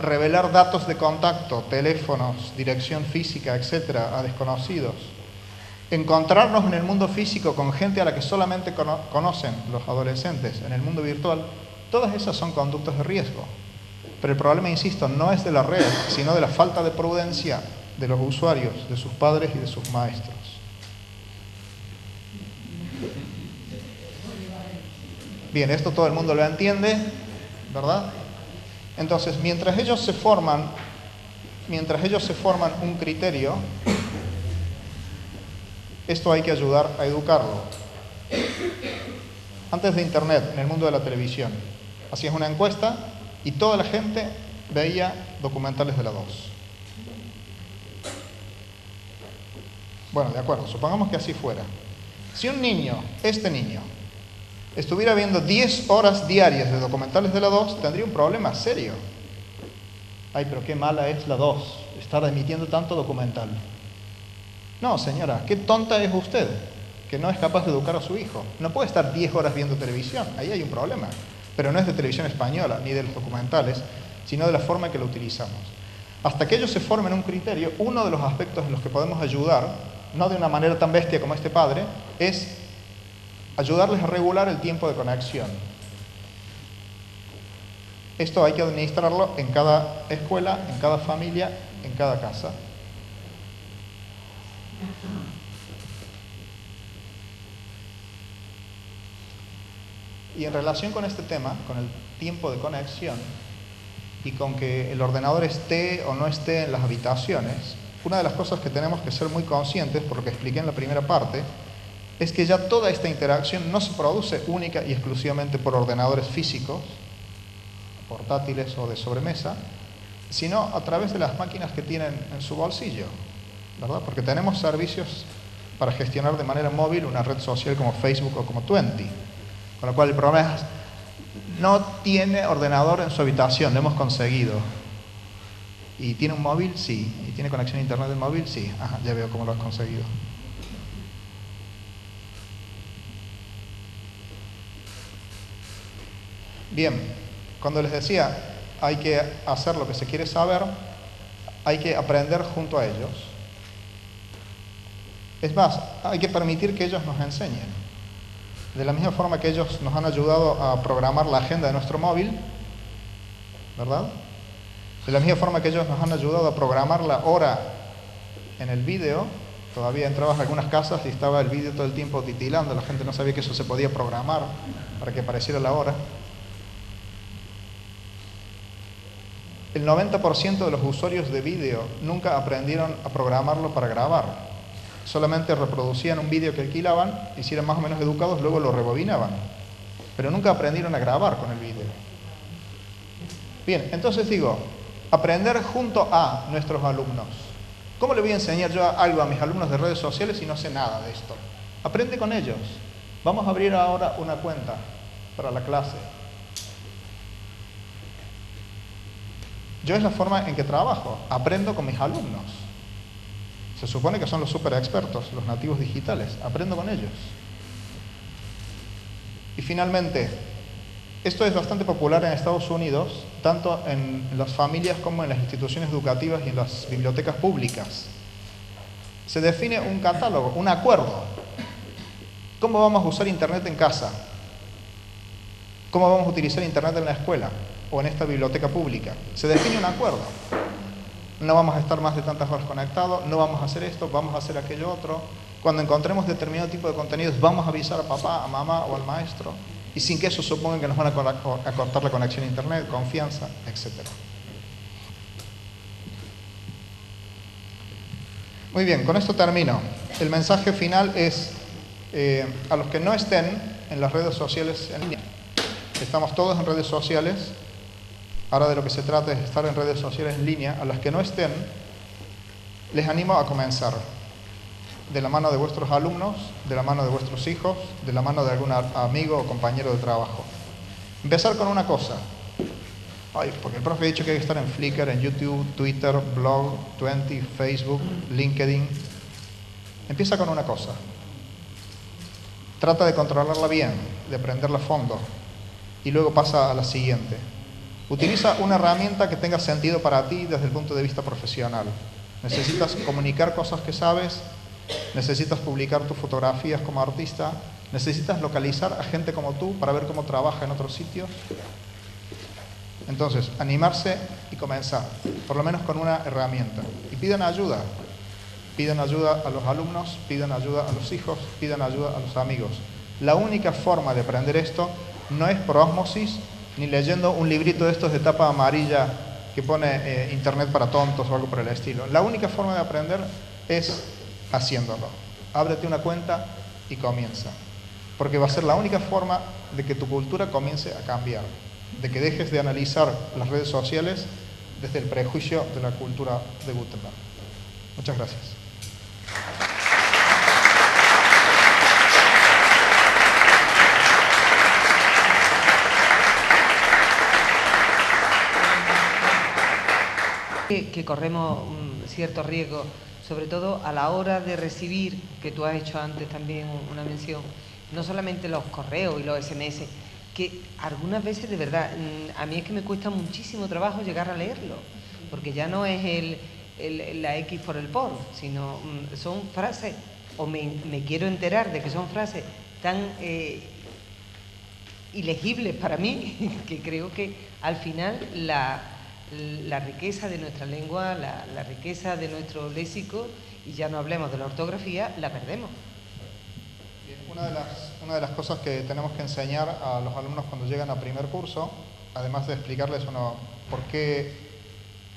revelar datos de contacto, teléfonos, dirección física, etcétera, a desconocidos, encontrarnos en el mundo físico con gente a la que solamente conocen los adolescentes en el mundo virtual, todas esas son conductas de riesgo. Pero el problema, insisto, no es de la red, sino de la falta de prudencia de los usuarios, de sus padres y de sus maestros. Bien, esto todo el mundo lo entiende, ¿verdad? Entonces, mientras ellos se forman un criterio, esto hay que ayudar a educarlo. Antes de Internet, en el mundo de la televisión, hacías una encuesta y toda la gente veía documentales de la 2. Bueno, de acuerdo, supongamos que así fuera. Si un niño, este niño, estuviera viendo 10 horas diarias de documentales de la 2, tendría un problema serio. Ay, pero qué mala es la 2, estar emitiendo tanto documental. No, señora, qué tonta es usted, que no es capaz de educar a su hijo. No puede estar 10 horas viendo televisión, ahí hay un problema. Pero no es de televisión española, ni de los documentales, sino de la forma en que lo utilizamos. Hasta que ellos se formen un criterio, uno de los aspectos en los que podemos ayudar, no de una manera tan bestia como este padre, es ayudarles a regular el tiempo de conexión. Esto hay que administrarlo en cada escuela, en cada familia, en cada casa. Y en relación con este tema, con el tiempo de conexión, y con que el ordenador esté o no esté en las habitaciones, una de las cosas que tenemos que ser muy conscientes, por lo que expliqué en la primera parte, es que ya toda esta interacción no se produce única y exclusivamente por ordenadores físicos, portátiles o de sobremesa, sino a través de las máquinas que tienen en su bolsillo, ¿verdad? Porque tenemos servicios para gestionar de manera móvil una red social como Facebook o como Twenty, con lo cual el problema es, no tiene ordenador en su habitación, lo hemos conseguido. ¿Y tiene un móvil? Sí. ¿Y tiene conexión a internet del móvil? Sí. Ajá, ya veo cómo lo has conseguido. Bien, cuando les decía, hay que hacer lo que se quiere saber, hay que aprender junto a ellos. Es más, hay que permitir que ellos nos enseñen. De la misma forma que ellos nos han ayudado a programar la agenda de nuestro móvil, ¿verdad? De la misma forma que ellos nos han ayudado a programar la hora en el vídeo. Todavía entrabas a algunas casas y estaba el vídeo todo el tiempo titilando, la gente no sabía que eso se podía programar para que apareciera la hora. El 90% de los usuarios de vídeo nunca aprendieron a programarlo para grabar. Solamente reproducían un vídeo que alquilaban, y si eran más o menos educados, luego lo rebobinaban. Pero nunca aprendieron a grabar con el vídeo. Bien, entonces digo, aprender junto a nuestros alumnos. ¿Cómo le voy a enseñar yo algo a mis alumnos de redes sociales si no sé nada de esto? Aprende con ellos. Vamos a abrir ahora una cuenta para la clase. Yo es la forma en que trabajo. Aprendo con mis alumnos. Se supone que son los super expertos, los nativos digitales. Aprendo con ellos. Y finalmente, esto es bastante popular en Estados Unidos, tanto en las familias como en las instituciones educativas y en las bibliotecas públicas. Se define un catálogo, un acuerdo. ¿Cómo vamos a usar Internet en casa? ¿Cómo vamos a utilizar Internet en la escuela o en esta biblioteca pública? Se define un acuerdo. No vamos a estar más de tantas horas conectados, no vamos a hacer esto, vamos a hacer aquello otro. Cuando encontremos determinado tipo de contenidos, vamos a avisar a papá, a mamá o al maestro, y sin que eso suponga que nos van a cortar la conexión a Internet, confianza, etc. Muy bien, con esto termino. El mensaje final es, a los que no estén en las redes sociales en línea, estamos todos en redes sociales. Ahora de lo que se trata es estar en redes sociales en línea. A las que no estén, les animo a comenzar. De la mano de vuestros alumnos, de la mano de vuestros hijos, de la mano de algún amigo o compañero de trabajo. Empezar con una cosa. Ay, porque el profe ha dicho que hay que estar en Flickr, en YouTube, Twitter, Blog, Twenty, Facebook, LinkedIn. Empieza con una cosa. Trata de controlarla bien, de aprenderla a fondo. Y luego pasa a la siguiente. Utiliza una herramienta que tenga sentido para ti desde el punto de vista profesional. Necesitas comunicar cosas que sabes, necesitas publicar tus fotografías como artista, necesitas localizar a gente como tú para ver cómo trabaja en otros sitios. Entonces, animarse y comenzar, por lo menos con una herramienta. Y pidan ayuda a los alumnos, pidan ayuda a los hijos, pidan ayuda a los amigos. La única forma de aprender esto no es por ósmosis, ni leyendo un librito de estos de tapa amarilla que pone Internet para tontos o algo por el estilo. La única forma de aprender es haciéndolo. Ábrete una cuenta y comienza. Porque va a ser la única forma de que tu cultura comience a cambiar. De que dejes de analizar las redes sociales desde el prejuicio de la cultura de Gutenberg. Muchas gracias. Que corremos cierto riesgo, sobre todo a la hora de recibir, que tú has hecho antes también una mención, no solamente los correos y los SMS, que algunas veces de verdad, a mí es que me cuesta muchísimo trabajo llegar a leerlo, porque ya no es la X por el por, sino son frases, o me quiero enterar de que son frases tan ilegibles para mí, que creo que al final la riqueza de nuestra lengua, la riqueza de nuestro léxico, y ya no hablemos de la ortografía, la perdemos. Bien, una de las cosas que tenemos que enseñar a los alumnos cuando llegan a primer curso, además de explicarles por qué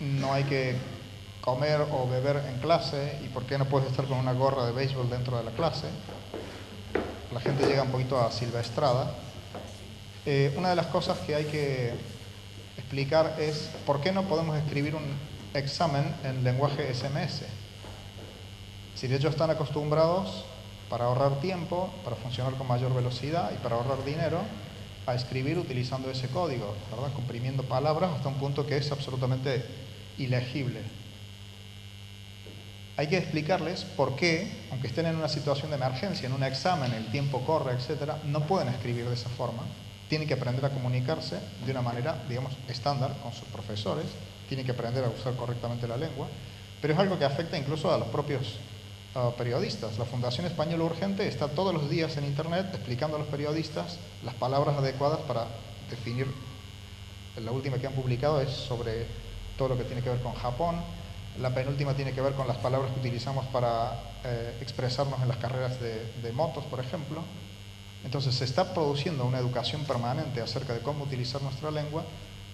no hay que comer o beber en clase y por qué no puedes estar con una gorra de béisbol dentro de la clase, la gente llega un poquito asilvestrada. Una de las cosas que hay que explicar es por qué no podemos escribir un examen en lenguaje SMS. Si de hecho están acostumbrados, para ahorrar tiempo, para funcionar con mayor velocidad y para ahorrar dinero, a escribir utilizando ese código, ¿verdad? Comprimiendo palabras hasta un punto que es absolutamente ilegible. Hay que explicarles por qué, aunque estén en una situación de emergencia, en un examen, el tiempo corre, etc., no pueden escribir de esa forma. Tienen que aprender a comunicarse de una manera, digamos, estándar con sus profesores, tienen que aprender a usar correctamente la lengua, pero es algo que afecta incluso a los propios periodistas. La Fundación Española Urgente está todos los días en Internet explicando a los periodistas las palabras adecuadas para definir. La última que han publicado es sobre todo lo que tiene que ver con Japón. La penúltima tiene que ver con las palabras que utilizamos para expresarnos en las carreras de motos, por ejemplo. Entonces se está produciendo una educación permanente acerca de cómo utilizar nuestra lengua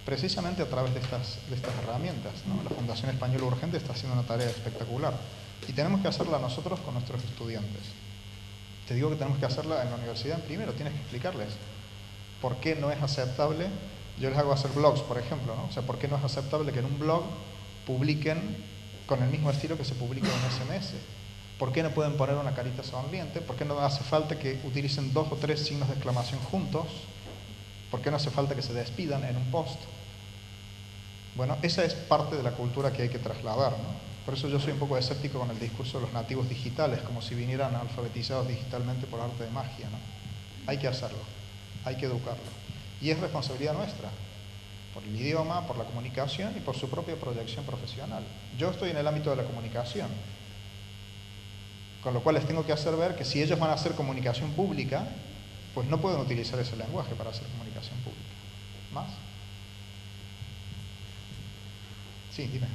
precisamente a través de estas herramientas, ¿no? La Fundación Española Urgente está haciendo una tarea espectacular y tenemos que hacerla nosotros con nuestros estudiantes. Te digo que tenemos que hacerla en la universidad. Primero tienes que explicarles por qué no es aceptable. Yo les hago hacer blogs, por ejemplo, ¿no? O sea, por qué no es aceptable que en un blog publiquen con el mismo estilo que se publica en un SMS. ¿Por qué no pueden poner una carita sonriente? ¿Por qué no hace falta que utilicen 2 o 3 signos de exclamación juntos? ¿Por qué no hace falta que se despidan en un post? Bueno, esa es parte de la cultura que hay que trasladar, ¿no? Por eso yo soy un poco escéptico con el discurso de los nativos digitales, como si vinieran alfabetizados digitalmente por arte de magia, ¿no? Hay que hacerlo, hay que educarlo. Y es responsabilidad nuestra, por el idioma, por la comunicación y por su propia proyección profesional. Yo estoy en el ámbito de la comunicación, con lo cual les tengo que hacer ver que si ellos van a hacer comunicación pública, pues no pueden utilizar ese lenguaje para hacer comunicación pública. ¿Más? Sí, dime.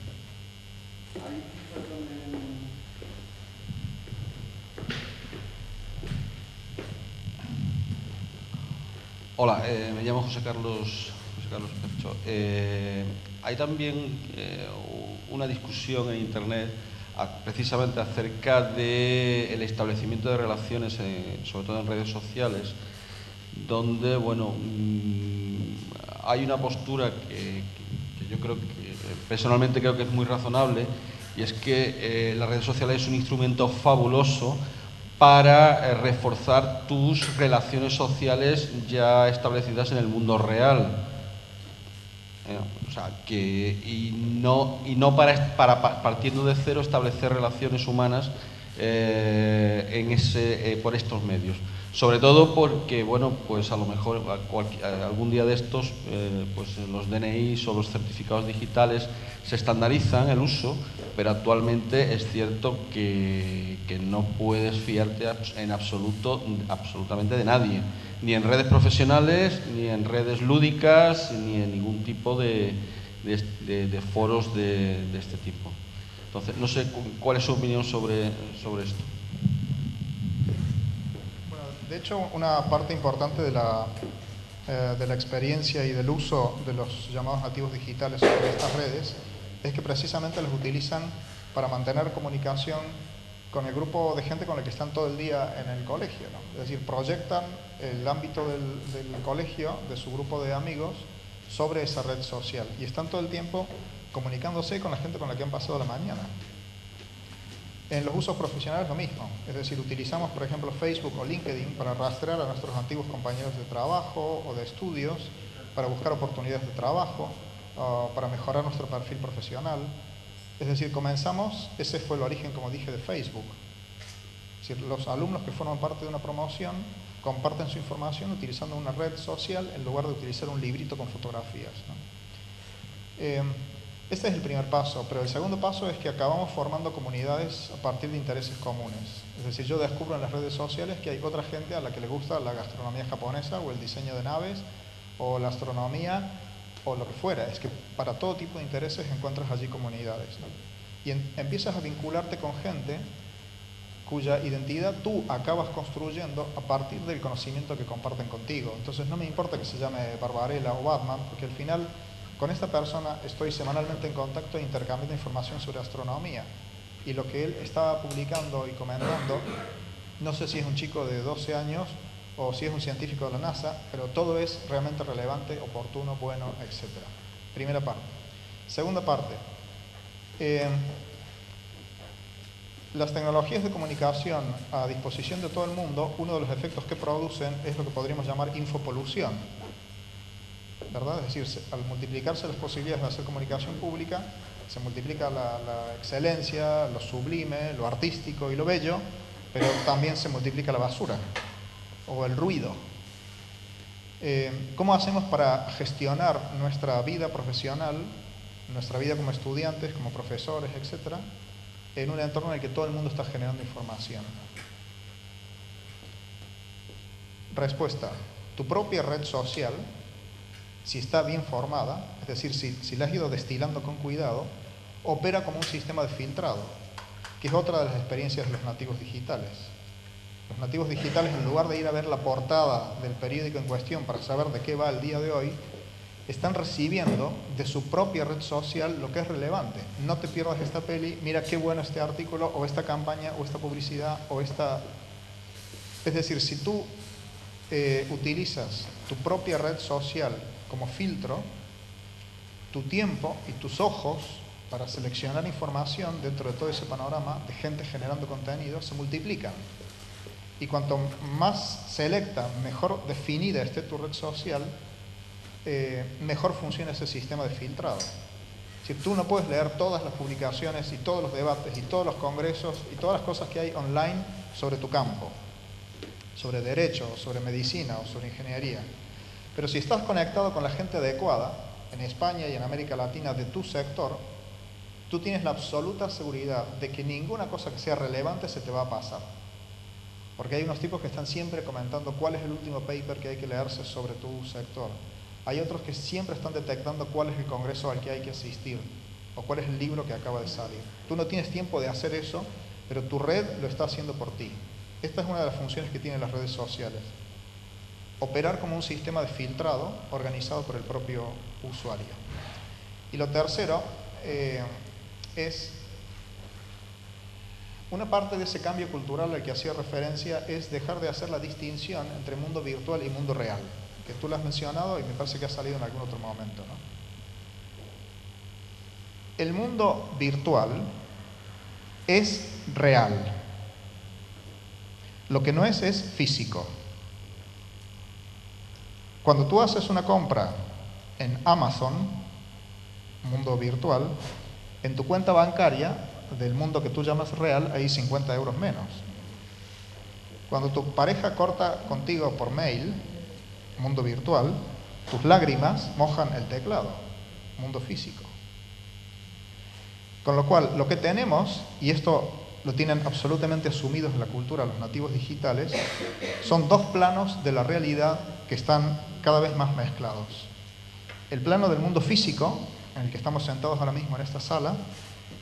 Hola, me llamo José Carlos Percho. Hay también una discusión en Internet precisamente acerca del establecimiento de relaciones, sobre todo en redes sociales, donde, bueno, hay una postura que yo creo que, personalmente creo que es muy razonable, y es que las redes sociales es un instrumento fabuloso para reforzar tus relaciones sociales ya establecidas en el mundo real. O sea, y no para partiendo de cero establecer relaciones humanas por estos medios. Sobre todo porque, bueno, pues a lo mejor algún día de estos pues los DNIs o los certificados digitales se estandarizan el uso, pero actualmente es cierto que no puedes fiarte absolutamente de nadie, ni en redes profesionales, ni en redes lúdicas, ni en ningún tipo de foros de este tipo. Entonces, no sé cuál es su opinión sobre esto. De hecho, una parte importante de la experiencia y del uso de los llamados nativos digitales sobre estas redes es que precisamente los utilizan para mantener comunicación con el grupo de gente con el que están todo el día en el colegio, ¿no? Es decir, proyectan el ámbito del colegio, de su grupo de amigos, sobre esa red social y están todo el tiempo comunicándose con la gente con la que han pasado la mañana. En los usos profesionales lo mismo, es decir, utilizamos por ejemplo Facebook o LinkedIn para rastrear a nuestros antiguos compañeros de trabajo o de estudios, para buscar oportunidades de trabajo, para mejorar nuestro perfil profesional. Es decir, comenzamos, ese fue el origen, como dije, de Facebook. Es decir, los alumnos que forman parte de una promoción comparten su información utilizando una red social en lugar de utilizar un librito con fotografías, ¿no? Este es el primer paso, pero el segundo paso es que acabamos formando comunidades a partir de intereses comunes. Es decir, yo descubro en las redes sociales que hay otra gente a la que le gusta la gastronomía japonesa o el diseño de naves o la astronomía o lo que fuera. Es que para todo tipo de intereses encuentras allí comunidades, ¿no? Y empiezas a vincularte con gente cuya identidad tú acabas construyendo a partir del conocimiento que comparten contigo. Entonces no me importa que se llame Barbarella o Batman, porque al final con esta persona estoy semanalmente en contacto e intercambiando información sobre astronomía. Y lo que él estaba publicando y comentando, no sé si es un chico de 12 años o si es un científico de la NASA, pero todo es realmente relevante, oportuno, bueno, etc. Primera parte. Segunda parte. Las tecnologías de comunicación a disposición de todo el mundo, uno de los efectos que producen es lo que podríamos llamar infopolución, ¿verdad? Es decir, al multiplicarse las posibilidades de hacer comunicación pública, se multiplica la excelencia, lo sublime, lo artístico y lo bello, pero también se multiplica la basura o el ruido. ¿Cómo hacemos para gestionar nuestra vida profesional, nuestra vida como estudiantes, como profesores, etcétera, en un entorno en el que todo el mundo está generando información? Respuesta: tu propia red social, si está bien formada, es decir, si la has ido destilando con cuidado, opera como un sistema de filtrado, que es otra de las experiencias de los nativos digitales. Los nativos digitales, en lugar de ir a ver la portada del periódico en cuestión para saber de qué va el día de hoy, están recibiendo de su propia red social lo que es relevante. No te pierdas esta peli, mira qué bueno este artículo, o esta campaña, o esta publicidad, o esta... Es decir, si tú utilizas tu propia red social como filtro, tu tiempo y tus ojos para seleccionar información dentro de todo ese panorama de gente generando contenido se multiplican. Y cuanto más selecta, mejor definida esté tu red social, mejor funciona ese sistema de filtrado. Si tú no puedes leer todas las publicaciones y todos los debates y todos los congresos y todas las cosas que hay online sobre tu campo, sobre derecho, sobre medicina o sobre ingeniería, pero si estás conectado con la gente adecuada en España y en América Latina de tu sector, tú tienes la absoluta seguridad de que ninguna cosa que sea relevante se te va a pasar. Porque hay unos tipos que están siempre comentando cuál es el último paper que hay que leerse sobre tu sector. Hay otros que siempre están detectando cuál es el congreso al que hay que asistir o cuál es el libro que acaba de salir. Tú no tienes tiempo de hacer eso, pero tu red lo está haciendo por ti. Esta es una de las funciones que tienen las redes sociales. Operar como un sistema de filtrado organizado por el propio usuario. Y lo tercero es una parte de ese cambio cultural al que hacía referencia, es dejar de hacer la distinción entre mundo virtual y mundo real, que tú lo has mencionado y me parece que ha salido en algún otro momento, ¿no? El mundo virtual es real. Lo que no es físico. Cuando tú haces una compra en Amazon, mundo virtual, en tu cuenta bancaria del mundo que tú llamas real hay 50 euros menos. Cuando tu pareja corta contigo por mail, mundo virtual, tus lágrimas mojan el teclado, mundo físico. Con lo cual, lo que tenemos, y esto lo tienen absolutamente asumidos en la cultura los nativos digitales, son dos planos de la realidad que están cada vez más mezclados. El plano del mundo físico, en el que estamos sentados ahora mismo en esta sala,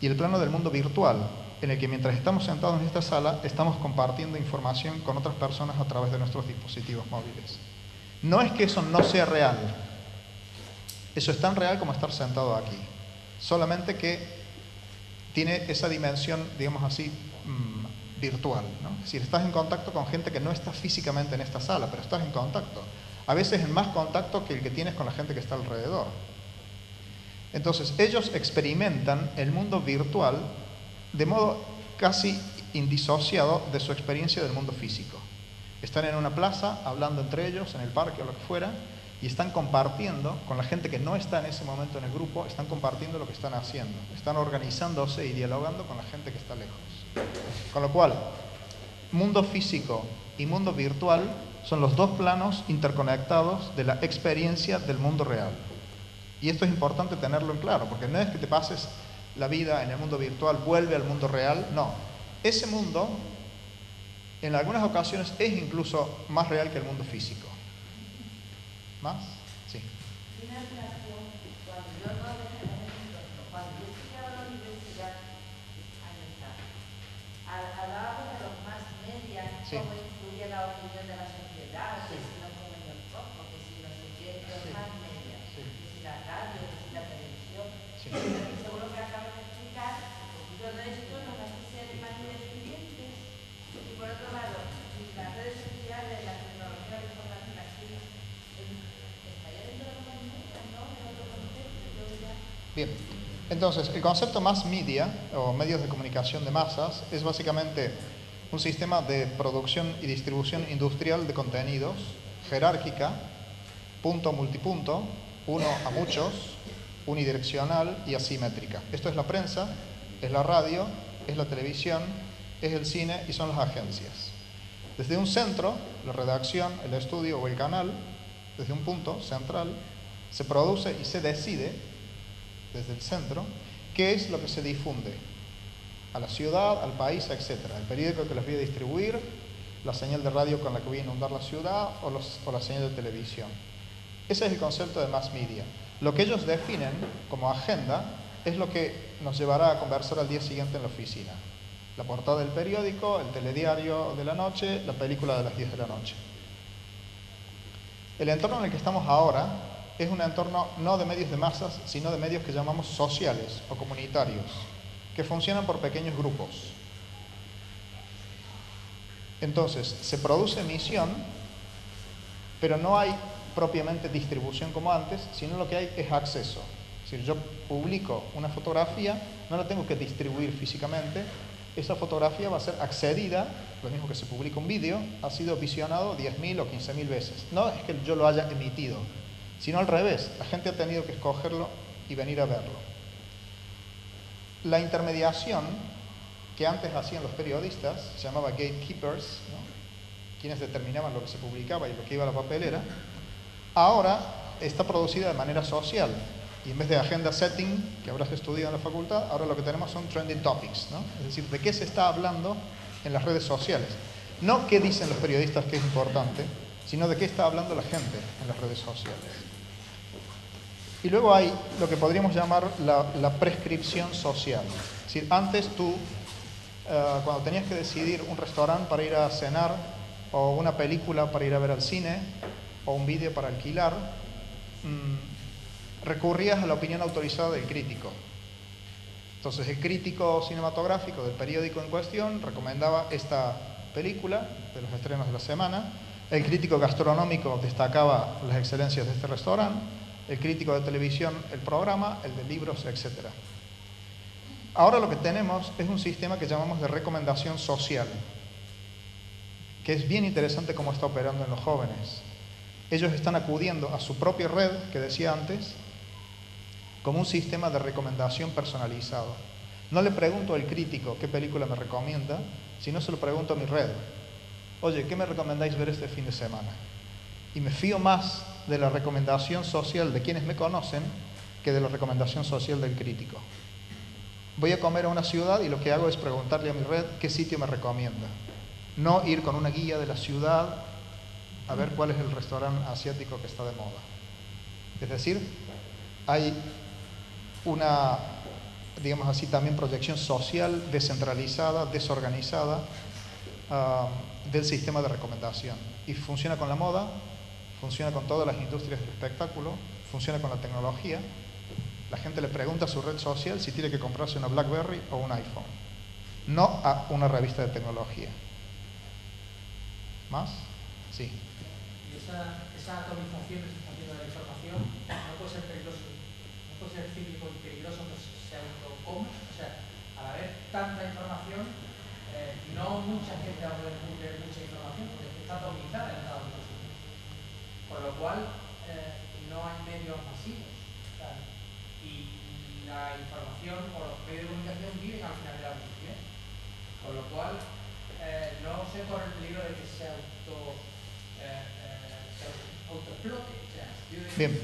y el plano del mundo virtual, en el que mientras estamos sentados en esta sala, estamos compartiendo información con otras personas a través de nuestros dispositivos móviles. No es que eso no sea real, eso es tan real como estar sentado aquí, solamente que tiene esa dimensión, digamos así, virtual, ¿no? Es decir, estás en contacto con gente que no está físicamente en esta sala, pero estás en contacto. A veces en más contacto que el que tienes con la gente que está alrededor. Entonces, ellos experimentan el mundo virtual de modo casi indisociado de su experiencia del mundo físico. Están en una plaza, hablando entre ellos, en el parque o lo que fuera, y están compartiendo con la gente que no está en ese momento en el grupo, están compartiendo lo que están haciendo, están organizándose y dialogando con la gente que está lejos. Con lo cual, mundo físico y mundo virtual son los dos planos interconectados de la experiencia del mundo real. Y esto es importante tenerlo en claro, porque no es que te pases la vida en el mundo virtual, vuelve al mundo real, no. Ese mundo, en algunas ocasiones, es incluso más real que el mundo físico. ¿Más? Sí. Una relación, cuando yo no cuando yo estudiaba en la universidad, hablábamos de los más media, Sí. cómo influía la opinión de la sociedad, que si los jóvenes pocos, que si los qué, los más media, que si la radio, que si la televisión. Sí. Seguro que acabas de explicar, y todo esto nos hace ser más independientes. Y por otro lado, si las redes sociales, la tecnología de la información así, estaría dentro de los más media, ¿no? En otro concepto, yo ya... Bien, entonces el concepto mass media o medios de comunicación de masas es básicamente un sistema de producción y distribución industrial de contenidos, jerárquica, punto multipunto, uno a muchos, unidireccional y asimétrica. Esto es la prensa, es la radio, es la televisión, es el cine y son las agencias. Desde un centro, la redacción, el estudio o el canal, desde un punto central, se produce y se decide desde el centro qué es lo que se difunde a la ciudad, al país, etc. El periódico que les voy a distribuir, la señal de radio con la que voy a inundar la ciudad o la señal de televisión. Ese es el concepto de mass media. Lo que ellos definen como agenda es lo que nos llevará a conversar al día siguiente en la oficina. La portada del periódico, el telediario de la noche, la película de las 10 de la noche. El entorno en el que estamos ahora es un entorno no de medios de masas, sino de medios que llamamos sociales o comunitarios, que funcionan por pequeños grupos. Entonces, se produce emisión, pero no hay propiamente distribución como antes, sino lo que hay es acceso. Es decir, yo publico una fotografía, no la tengo que distribuir físicamente, esa fotografía va a ser accedida, lo mismo que se publica un vídeo, ha sido visionado 10.000 o 15.000 veces. No es que yo lo haya emitido, sino al revés, la gente ha tenido que escogerlo y venir a verlo. La intermediación que antes hacían los periodistas, se llamaba gatekeepers, ¿no? Quienes determinaban lo que se publicaba y lo que iba a la papelera, ahora está producida de manera social. Y en vez de agenda setting, que habrás estudiado en la facultad, ahora lo que tenemos son trending topics, ¿no? Es decir, de qué se está hablando en las redes sociales. No qué dicen los periodistas que es importante, sino de qué está hablando la gente en las redes sociales. Y luego hay lo que podríamos llamar la prescripción social. Es decir, antes tú, cuando tenías que decidir un restaurante para ir a cenar, o una película para ir a ver al cine, o un vídeo para alquilar, recurrías a la opinión autorizada del crítico. Entonces el crítico cinematográfico del periódico en cuestión recomendaba esta película de los estrenos de la semana, el crítico gastronómico destacaba las excelencias de este restaurante, el crítico de televisión el programa, el de libros, etc. Ahora lo que tenemos es un sistema que llamamos de recomendación social, que es bien interesante cómo está operando en los jóvenes. Ellos están acudiendo a su propia red, que decía antes, como un sistema de recomendación personalizado. No le pregunto al crítico qué película me recomienda, sino se lo pregunto a mi red. Oye, ¿qué me recomendáis ver este fin de semana? Y me fío más de la recomendación social de quienes me conocen que de la recomendación social del crítico. Voy a comer a una ciudad y lo que hago es preguntarle a mi red qué sitio me recomienda. No ir con una guía de la ciudad a ver cuál es el restaurante asiático que está de moda. Es decir, hay una, digamos así, también proyección social descentralizada, desorganizada del sistema de recomendación. Y funciona con la moda, funciona con todas las industrias del espectáculo, funciona con la tecnología. La gente le pregunta a su red social si tiene que comprarse una BlackBerry o un iPhone, no a una revista de tecnología. ¿Más? Sí. Y esa atomización, ese sentido de la información, no puede ser peligroso, no puede ser cíclico y peligroso que se autocoma. O sea, al haber tanta información, no mucha gente va a poder ver mucha información, porque está atomizada en cada uno. Con lo cual, no hay medios masivos. Y la información o los medios de comunicación viven al final de la noche. Con lo cual, no se corre el peligro de que se autoexplote. Bien.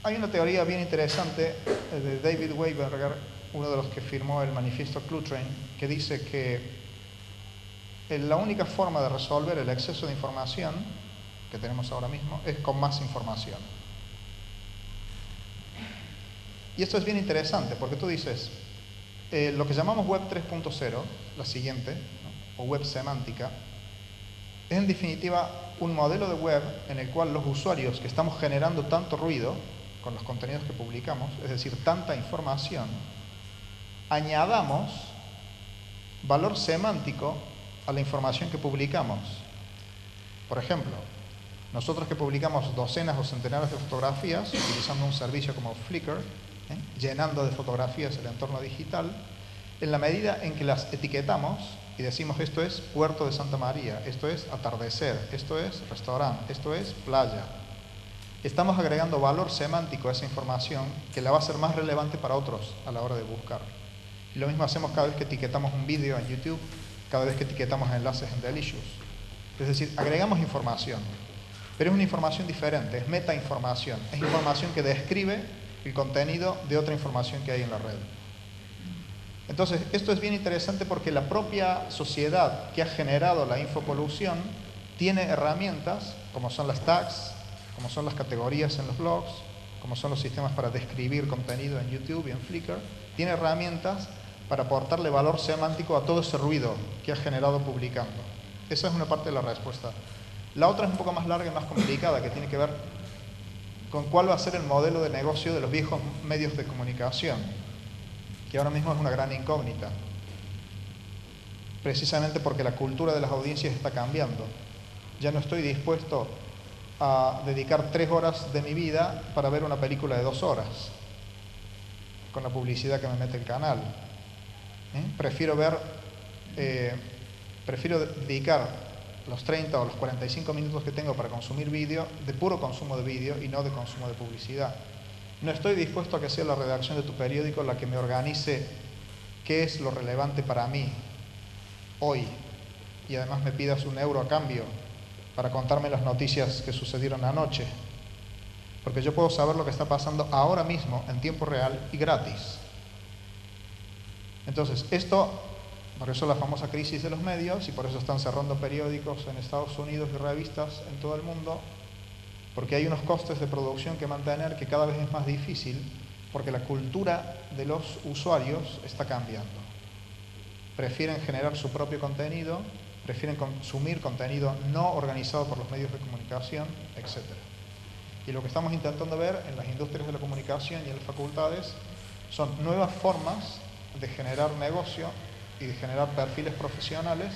Hay una teoría bien interesante de David Weinberger, uno de los que firmó el manifiesto Cluetrain, que dice que la única forma de resolver el exceso de información que tenemos ahora mismo es con más información. Y esto es bien interesante porque tú dices, lo que llamamos Web 3.0, la siguiente, ¿no? O web semántica, es en definitiva un modelo de web en el cual los usuarios que estamos generando tanto ruido con los contenidos que publicamos, es decir, tanta información, añadamos valor semántico a la información que publicamos. Por ejemplo, nosotros que publicamos docenas o centenares de fotografías utilizando un servicio como Flickr, llenando de fotografías el entorno digital, en la medida en que las etiquetamos y decimos esto es Puerto de Santa María, esto es atardecer, esto es restaurante, esto es playa, estamos agregando valor semántico a esa información que la va a hacer más relevante para otros a la hora de buscar. Y lo mismo hacemos cada vez que etiquetamos un vídeo en YouTube, cada vez que etiquetamos enlaces en Delicious. Es decir, agregamos información, pero es una información diferente, es metainformación, es información que describe el contenido de otra información que hay en la red. Entonces, esto es bien interesante porque la propia sociedad que ha generado la infopolución tiene herramientas, como son las tags, como son las categorías en los blogs, como son los sistemas para describir contenido en YouTube y en Flickr, tiene herramientas para aportarle valor semántico a todo ese ruido que ha generado publicando. Esa es una parte de la respuesta. La otra es un poco más larga y más complicada, que tiene que ver con cuál va a ser el modelo de negocio de los viejos medios de comunicación, que ahora mismo es una gran incógnita, precisamente porque la cultura de las audiencias está cambiando. Ya no estoy dispuesto a dedicar 3 horas de mi vida para ver una película de 2 horas, con la publicidad que me mete el canal. Prefiero dedicar los 30 o los 45 minutos que tengo para consumir vídeo, de puro consumo de vídeo y no de consumo de publicidad. No estoy dispuesto a que sea la redacción de tu periódico la que me organice qué es lo relevante para mí hoy y además me pidas €1 a cambio para contarme las noticias que sucedieron anoche. Porque yo puedo saber lo que está pasando ahora mismo en tiempo real y gratis. Entonces, por eso la famosa crisis de los medios y por eso están cerrando periódicos en Estados Unidos y revistas en todo el mundo, porque hay unos costes de producción que mantener que cada vez es más difícil porque la cultura de los usuarios está cambiando. Prefieren generar su propio contenido, prefieren consumir contenido no organizado por los medios de comunicación, etc. Y lo que estamos intentando ver en las industrias de la comunicación y en las facultades son nuevas formas de generar negocio y de generar perfiles profesionales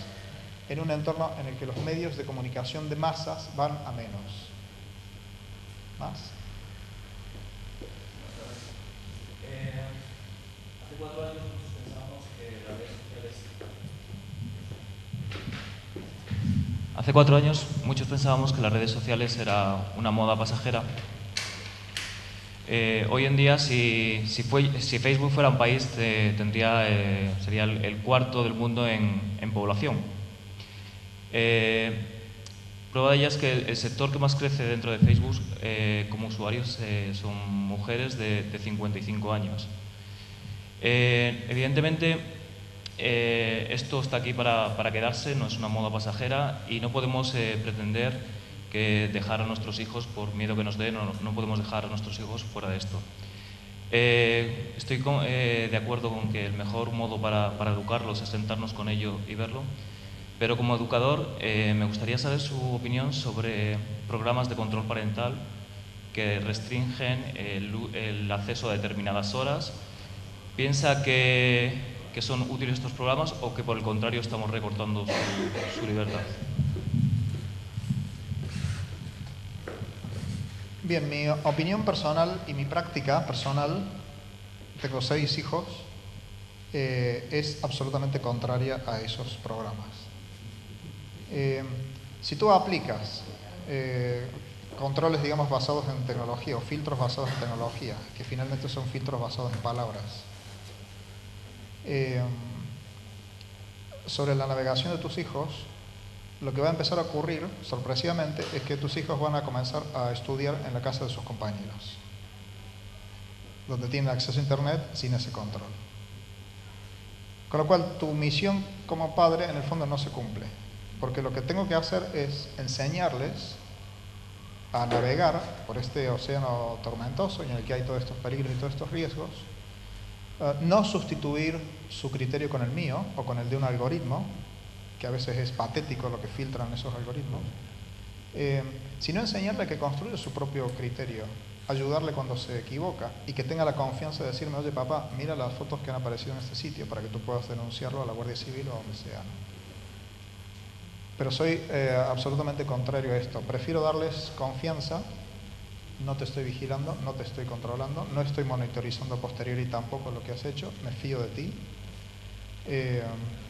en un entorno en el que los medios de comunicación de masas van a menos. ¿Más? Hace 4 años pensábamos que las redes sociales... Hace 4 años muchos pensábamos que las redes sociales era una moda pasajera. Hoy en día, si Facebook fuera un país, sería el cuarto del mundo en población. Prueba de ello es que el sector que más crece dentro de Facebook como usuarios son mujeres de 55 años. Evidentemente, esto está aquí para quedarse, no es una moda pasajera y no podemos pretender que dejar a nuestros hijos, por miedo que nos den, no podemos dejar a nuestros hijos fuera de esto. Estoy de acuerdo con que el mejor modo para educarlos es sentarnos con ellos y verlo, pero como educador me gustaría saber su opinión sobre programas de control parental que restringen el acceso a determinadas horas. ¿Piensa que son útiles estos programas o que por el contrario estamos recortando su libertad? Bien, mi opinión personal y mi práctica personal, tengo 6 hijos, es absolutamente contraria a esos programas. Si tú aplicas controles, digamos, basados en tecnología o filtros basados en tecnología, que finalmente son filtros basados en palabras. Sobre la navegación de tus hijos, lo que va a empezar a ocurrir, sorpresivamente, es que tus hijos van a comenzar a estudiar en la casa de sus compañeros, donde tienen acceso a Internet sin ese control. Con lo cual, tu misión como padre, en el fondo, no se cumple. Porque lo que tengo que hacer es enseñarles a navegar por este océano tormentoso en el que hay todos estos peligros y todos estos riesgos, no sustituir su criterio con el mío o con el de un algoritmo, que a veces es patético lo que filtran esos algoritmos, sino enseñarle que construya su propio criterio, ayudarle cuando se equivoca y que tenga la confianza de decirme, oye papá, mira las fotos que han aparecido en este sitio para que tú puedas denunciarlo a la Guardia Civil o a donde sea, ¿no? Pero soy absolutamente contrario a esto. Prefiero darles confianza, no te estoy vigilando, no te estoy controlando, no estoy monitorizando a posteriori tampoco lo que has hecho, me fío de ti.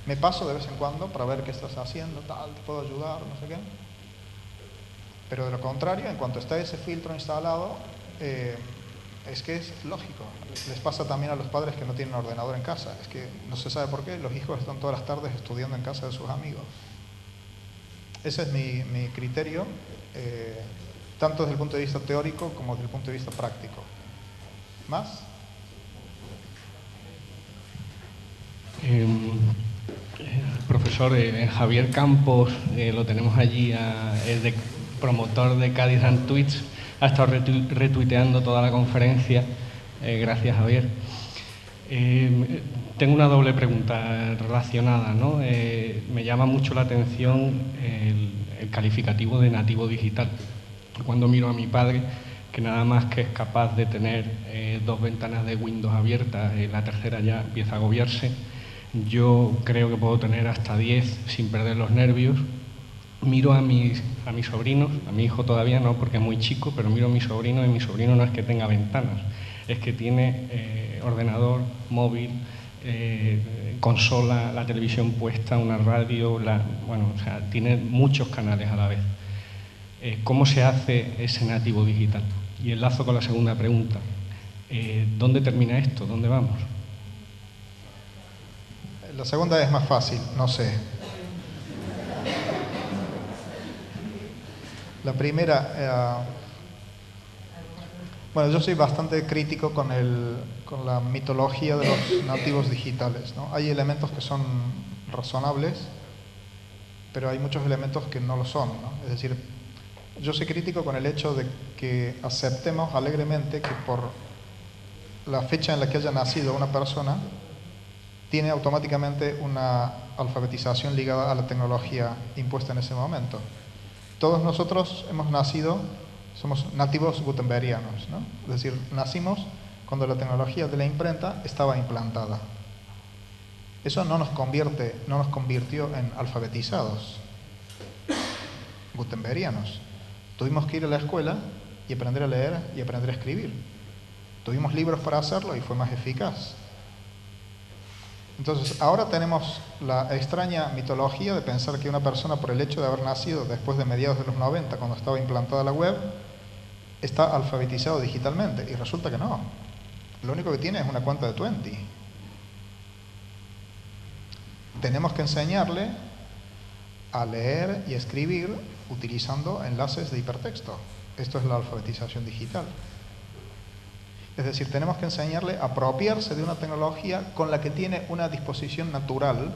Me paso de vez en cuando para ver qué estás haciendo, tal, te puedo ayudar, no sé qué. Pero de lo contrario, en cuanto está ese filtro instalado, es que es lógico. Les pasa también a los padres que no tienen ordenador en casa. Es que no se sabe por qué, los hijos están todas las tardes estudiando en casa de sus amigos. Ese es mi criterio, tanto desde el punto de vista teórico como desde el punto de vista práctico. ¿Más? Profesor, Javier Campos, lo tenemos allí, es de promotor de Cádiz and Tweets, ha estado retuiteando toda la conferencia. Gracias, Javier. Tengo una doble pregunta relacionada, ¿no? Me llama mucho la atención el calificativo de nativo digital. Cuando miro a mi padre, que nada más que es capaz de tener 2 ventanas de Windows abiertas, la tercera ya empieza a agobiarse. Yo creo que puedo tener hasta 10 sin perder los nervios. Miro a mis sobrinos, a mi hijo todavía no porque es muy chico, pero miro a mi sobrino y mi sobrino no es que tenga ventanas, es que tiene ordenador, móvil, consola, la televisión puesta, una radio, bueno, o sea, tiene muchos canales a la vez. ¿Cómo se hace ese nativo digital? Y enlazo con la segunda pregunta. ¿Dónde termina esto? ¿Dónde vamos? La segunda es más fácil, no sé. La primera, bueno, yo soy bastante crítico con la mitología de los nativos digitales, ¿no? Hay elementos que son razonables, pero hay muchos elementos que no lo son, ¿no? Es decir, yo soy crítico con el hecho de que aceptemos alegremente que por la fecha en la que haya nacido una persona, tiene automáticamente una alfabetización ligada a la tecnología impuesta en ese momento. Todos nosotros hemos nacido, somos nativos gutenbergianos, ¿no? Es decir, nacimos cuando la tecnología de la imprenta estaba implantada. Eso no nos convirtió en alfabetizados gutenbergianos. Tuvimos que ir a la escuela y aprender a leer y aprender a escribir. Tuvimos libros para hacerlo y fue más eficaz. Entonces, ahora tenemos la extraña mitología de pensar que una persona, por el hecho de haber nacido después de mediados de los 90, cuando estaba implantada la web, está alfabetizado digitalmente. Y resulta que no. Lo único que tiene es una cuenta de Twenty. Tenemos que enseñarle a leer y escribir utilizando enlaces de hipertexto. Esto es la alfabetización digital. Es decir, tenemos que enseñarle a apropiarse de una tecnología con la que tiene una disposición natural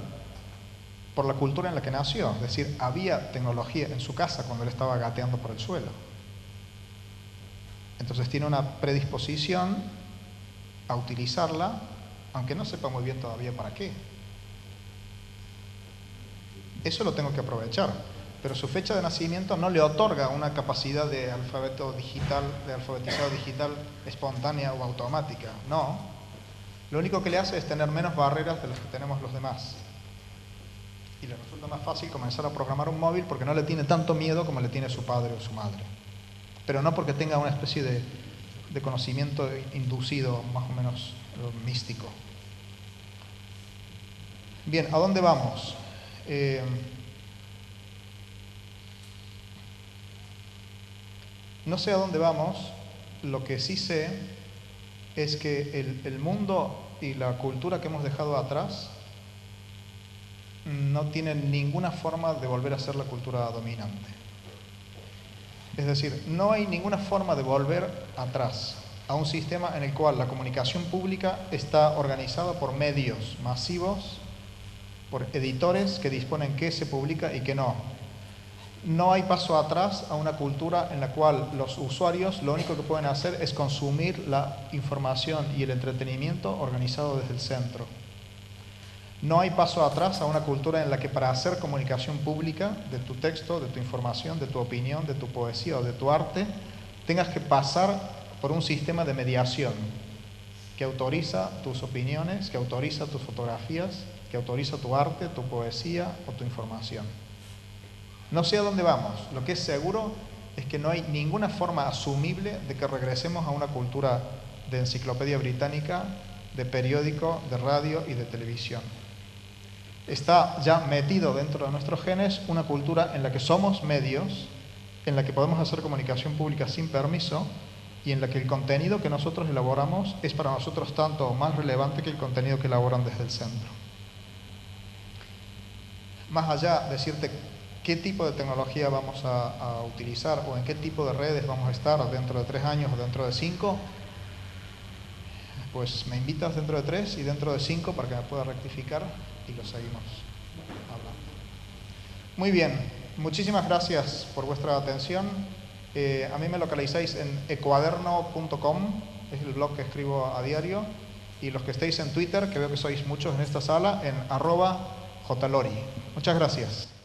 por la cultura en la que nació. Es decir, había tecnología en su casa cuando él estaba gateando por el suelo. Entonces tiene una predisposición a utilizarla, aunque no sepa muy bien todavía para qué. Eso lo tengo que aprovechar. Pero su fecha de nacimiento no le otorga una capacidad de alfabeto digital, de alfabetizado digital espontánea o automática. No. Lo único que le hace es tener menos barreras de las que tenemos los demás. Y le resulta más fácil comenzar a programar un móvil porque no le tiene tanto miedo como le tiene su padre o su madre. Pero no porque tenga una especie de conocimiento inducido, más o menos místico. Bien, ¿a dónde vamos? No sé a dónde vamos, lo que sí sé es que el mundo y la cultura que hemos dejado atrás no tienen ninguna forma de volver a ser la cultura dominante. Es decir, no hay ninguna forma de volver atrás a un sistema en el cual la comunicación pública está organizada por medios masivos, por editores que disponen qué se publica y qué no. No hay paso atrás a una cultura en la cual los usuarios lo único que pueden hacer es consumir la información y el entretenimiento organizado desde el centro. No hay paso atrás a una cultura en la que para hacer comunicación pública de tu texto, de tu información, de tu opinión, de tu poesía o de tu arte, tengas que pasar por un sistema de mediación que autoriza tus opiniones, que autoriza tus fotografías, que autoriza tu arte, tu poesía o tu información. No sé a dónde vamos. Lo que es seguro es que no hay ninguna forma asumible de que regresemos a una cultura de enciclopedia británica, de periódico, de radio y de televisión. Está ya metido dentro de nuestros genes una cultura en la que somos medios, en la que podemos hacer comunicación pública sin permiso y en la que el contenido que nosotros elaboramos es para nosotros tanto o más relevante que el contenido que elaboran desde el centro. Más allá de decirte qué tipo de tecnología vamos a utilizar o en qué tipo de redes vamos a estar dentro de 3 años o dentro de 5, pues me invitas dentro de 3 y dentro de 5 para que me pueda rectificar y lo seguimos hablando. Muy bien, muchísimas gracias por vuestra atención. A mí me localizáis en ecuaderno.com, es el blog que escribo a diario, y los que estéis en Twitter, que veo que sois muchos en esta sala, en @jlori. Muchas gracias.